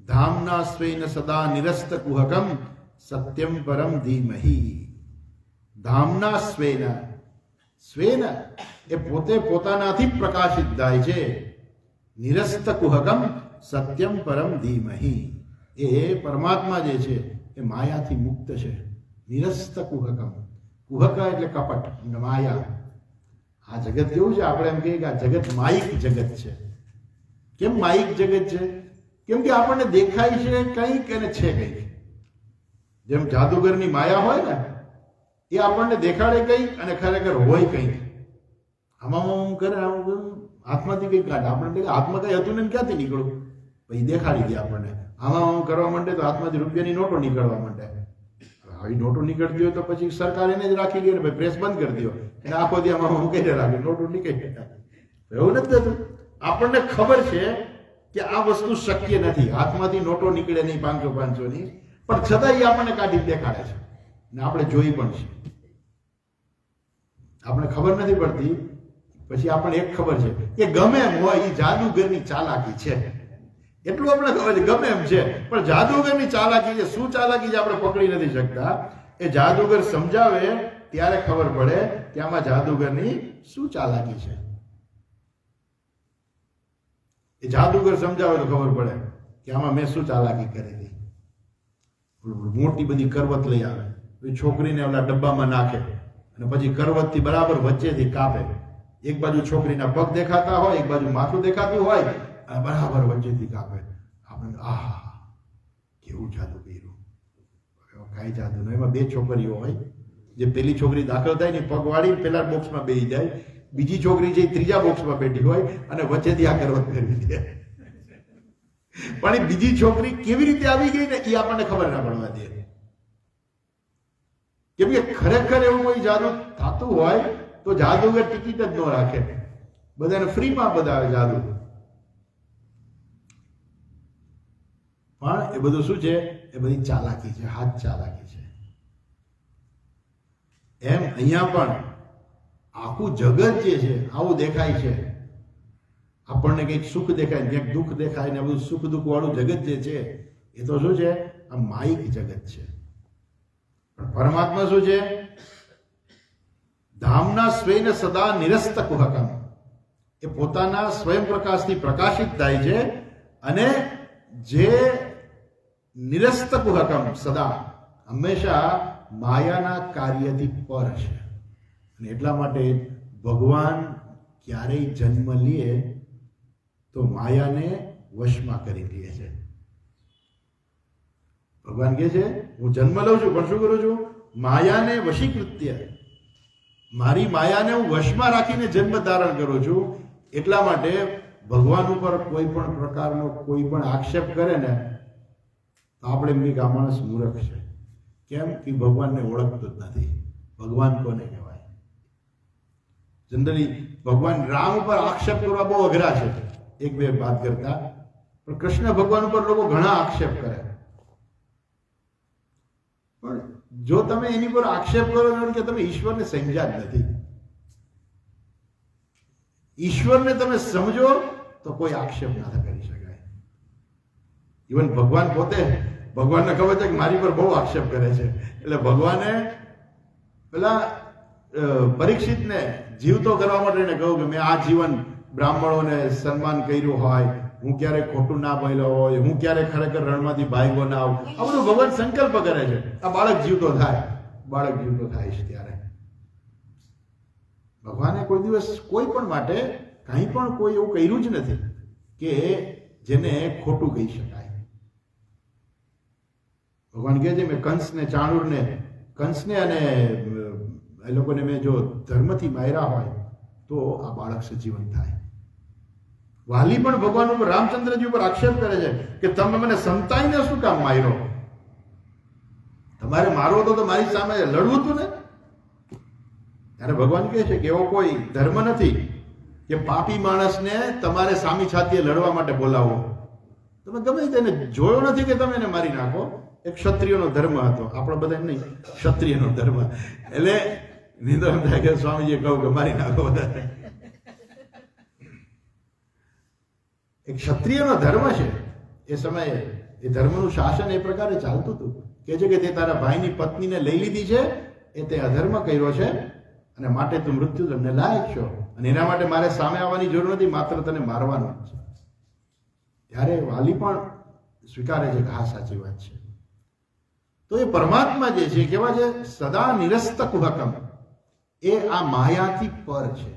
ધામના સ્વેન સદા નિરસ્ત કુહકમ સત્યમ પરમ ધીમહી. ધામના સ્વેન, સ્વેન એ પોતે પોતાનાથી પ્રકાશિત થાય છે. નિરસ્ત કુહકમ સત્યમ પરમ ધીમહી, એ પરમાત્મા જે છે એ માયાથી મુક્ત છે. નિરસ્ત કુહકમ, કુહક એટલે કપટ, માયા. આ જગત કેવું છે? આપણે એમ કહીએ કે આ જગત માયિક જગત છે. કેમ માયિક જગત છે? કેમ કે આપણને દેખાય છે કંઈક અને છે કંઈક. જેમ જાદુગરની માયા હોય ને, એ આપણને દેખાડે કંઈક અને ખરેખર હોય કંઈક. આમાં કરે, હાથમાંથી કંઈક કાઢે, આપણને હાથમાં કંઈ હતું ને ક્યાંથી નીકળ્યું? પછી દેખાડી દે આપણને. આમાં કરવા માંડે તો હાથમાંથી રૂપિયાની નોટો નીકળવા માંડે. આવી નોટો નીકળતી હોય તો પછી સરકાર એને જ રાખી લે ને ભાઈ પ્રેસ બંધ કરી દો અને આખો દી આમાં મૂકી રાખે, નોટો નીકળી. એવું નથી થતું. આપણને ખબર છે કે આ વસ્તુ શક્ય નથી, હાથમાંથી નોટો નીકળે નહીં 500 ની, પણ છતાં એ આપણને કાઢી દેખાડે છે ને આપણે જોઈ પણ છે. આપણે ખબર નથી પડતી, પછી આપણને એક ખબર છે કે ગમે એમ હોય એ જાદુગરની ચાલાકી છે, એટલું આપણે ખબર છે. ગમે એમ છે પણ જાદુગરની ચાલાકી છે. શું ચાલાકી છે આપણે પકડી નથી શકતા. એ જાદુગર સમજાવે ત્યારે ખબર પડે કે આમાં જાદુગરની શું ચાલાકી છે. એ જાદુગર સમજાવે તો ખબર પડે કે આમાં મેં શું ચાલાકી કરી હતી. મોટી બધી કરવત લઈ આવે, છોકરીને ઓલા ડબ્બામાં નાખે અને પછી કરવતથી બરાબર વચ્ચેથી કાપે. એક બાજુ છોકરીના પગ દેખાતા હોય, એક બાજુ માથું દેખાતું હોય, અને બરાબર વચ્ચેથી કાપે. આપણે આહા કેવું જાદુ કર્યું. કાંઈ જાદુ નહીં. એમાં 2 છોકરીઓ હોય, જે પેલી છોકરી દાખલ થાય ને પગ વાળી પેલા બોક્સમાં બેસી જાય, બીજી છોકરી જે 3જા બોક્સમાં બેઠી હોય અને વચ્ચેથી આ કરવત ફેરવી દે. પણ એ બીજી છોકરી કેવી રીતે આવી ગઈ ને એ આપણને ખબર ના પડવા દે. કેમ કે ખરેખર એવું કોઈ જાદુ થતું હોય તો જાદુગર ટિકિટ જ ન રાખે, બધાને ફ્રીમાં બતાવે જાદુ. પણ એ બધું શું છે? એ બધી ચાલાકી છે, હાથ ચાલાકી છે. એમ અહીંયા પણ આખું જગત જે છે આવું દેખાય છે. આપણને કંઈક સુખ દેખાય, ક્યાંક દુઃખ દેખાય ને બધું સુખ દુઃખ વાળું જગત જે છે એ તો શું છે? આ માયિક જગત છે. પણ પરમાત્મા શું છે? ધામના સ્વયં સદા નિરસ્ત કુહકમ. એ પોતાના સ્વયં પ્રકાશથી પ્રકાશિત થાય છે અને જે નિરસ્ત કુહકમ સદા હંમેશા માયાના કાર્યથી પર છે. અને એટલા માટે ભગવાન ક્યારેય જન્મ લે તો માયાને વશમાં કરી લે છે. ભગવાન કહે છે હું જન્મ લઉં છું પણ શું કરું છું? માયાને વશીકૃત્ય, મારી માયાને હું વશમાં રાખીને જન્મ ધારણ કરું છું. એટલા માટે ભગવાન ઉપર કોઈ પણ પ્રકારનો કોઈ પણ આક્ષેપ કરે ને તો આપણે એમની કે આ માણસ મૂર્ખ છે. કેમ કે ભગવાનને ઓળખતો જ નથી. ભગવાન કોને કહેવાય? જનરલી ભગવાન રામ ઉપર આક્ષેપ કરવા બહુ અઘરા છે, 1-2 વાત કરતા, પણ કૃષ્ણ ભગવાન ઉપર લોકો ઘણા આક્ષેપ કરે. પણ જો તમે એની પર આક્ષેપ કરો કે તમે ઈશ્વરને સમજ્યા જ નથી. ઈશ્વરને તમે સમજો તો કોઈ આક્ષેપ ના કરી શકાય. ઇવન ભગવાન પોતે, ભગવાનને ખબર છે કે મારી પર બહુ આક્ષેપ કરે છે, એટલે ભગવાને પેલા પરીક્ષિતને જીવતો કરવા માટે એને કહ્યું કે મેં આ જીવન બ્રાહ્મણોને સન્માન કર્યું હોય, હું ક્યારેય ખોટું ના બોલ્યો હોય, હું ક્યારેય ખરેખર રણમાંથી ભાગ્યો ના આવું, આ બધું ભગવાન સંકલ્પ કરે છે. આ બાળક જીવતો થાય, બાળક જીવતો થાય છે ત્યારે ભગવાને કોઈ દિવસ કોઈ પણ માટે કંઈ પણ કોઈ એવું કર્યું જ નથી કે જેને ખોટું કહી શકાય. ભગવાન કહે છે મેં કંસને ચાણૂરને, કંસને અને એ લોકોને મેં જો ધર્મથી માર્યા હોય તો આ બાળક સજીવન થાય. વાલી પણ ભગવાન ઉપર, રામચંદ્રજી ઉપર આક્ષેપ કરે છે કે તમે મને સંતાઈને શું કામ માર્યો? તમારે મારવો તો મારી સામે લડવું હતું ને. ત્યારે ભગવાન કહે છે કે એવો કોઈ ધર્મ નથી કે પાપી માણસને તમારે સામી છાતીએ લડવા માટે બોલાવો. તમે ગમે તેને જોયો નથી કે તમે એને મારી નાખો. એક ક્ષત્રિયનો ધર્મ હતો, આપણો બધા નહીં, ક્ષત્રિયનો ધર્મ. એટલે નિંદો એમ થાય કે સ્વામીજીએ કહું કે મારી નાખો બધા. એક ક્ષત્રિયનો ધર્મ છે. એ સમયે એ ધર્મનું શાસન એ પ્રકારે ચાલતું હતું કે છે કે તે તારા ભાઈની પત્નીને લઈ લીધી છે, એ તે અધર્મ કર્યો છે અને માટે તું મૃત્યુદંડને લાયક છો, અને એના માટે મારે સામે આવવાની જરૂર નથી, માત્ર તને મારવાનો જ છે. ત્યારે વાલી પણ સ્વીકારે છે કે હા સાચી વાત છે. તો એ પરમાત્મા જે છે કેવા છે? સદા નિરસ્ત કુહકમ. એ આ માયાથી પર છે,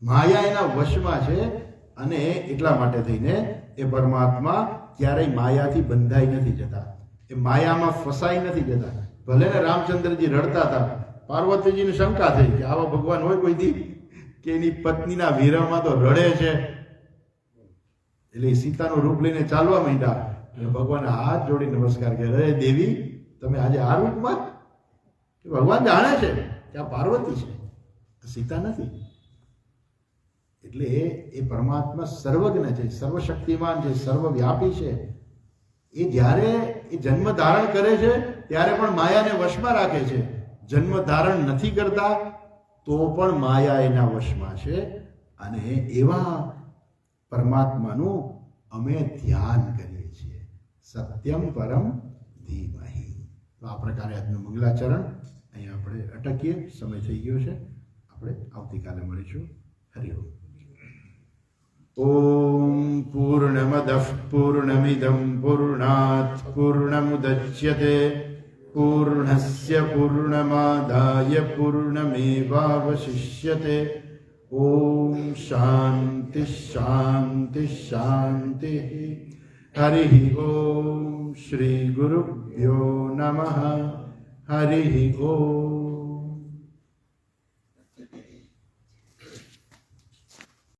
માયા એના વશમાં છે, અને એટલા માટે થઈને એ પરમાત્મા ક્યારેય માયાથી બંધાઈ નથી જતા, એ માયામાં ફસાઈ નથી જતા. ભલે ને રામચંદ્રજી રડતા હતા, પાર્વતીજીને શંકા થઈ કે આવા ભગવાન હોય કોઈ દી કે એની પત્નીના વિરહમાં તો રડે છે. એટલે એ સીતાનું રૂપ લઈને ચાલવા માંડ્યા એટલે ભગવાને હાથ જોડી નમસ્કાર કર્યો, અરે દેવી તમે આજે આ રૂપમાં? ભગવાન જાણે છે કે આ પાર્વતી છે, સીતા નથી. એટલે એ પરમાત્મા સર્વજ્ઞ છે, સર્વશક્તિમાન છે, સર્વવ્યાપી છે. એ જ્યારે એ જન્મ ધારણ કરે છે ત્યારે પણ માયાને વશમાં રાખે છે. જન્મ ધારણ નથી કરતા તો પણ માયા એના વશમાં છે. અને એવા પરમાત્માનું અમે ધ્યાન કરીએ છીએ. સત્યમ પરમ ધીમહિ. તો આ પ્રકારે આજનું મંગલાચરણ અહીંયા આપણે અટકીએ. સમય થઈ ગયો છે, આપણે આવતીકાલે મળીશું. હરિ ઓમ. ઓમ પૂર્ણમદઃ પૂર્ણમિદં પૂર્ણાત પૂર્ણમુદચ્યતે પૂર્ણસ્ય પૂર્ણમાદાય પૂર્ણમેવાવશિષ્યતે. ઓમ શાંતિ શાંતિ શાંતિ. હરિ ઓમ. શ્રી ગુરુભ્યો નમઃ. હરિ ઓમ.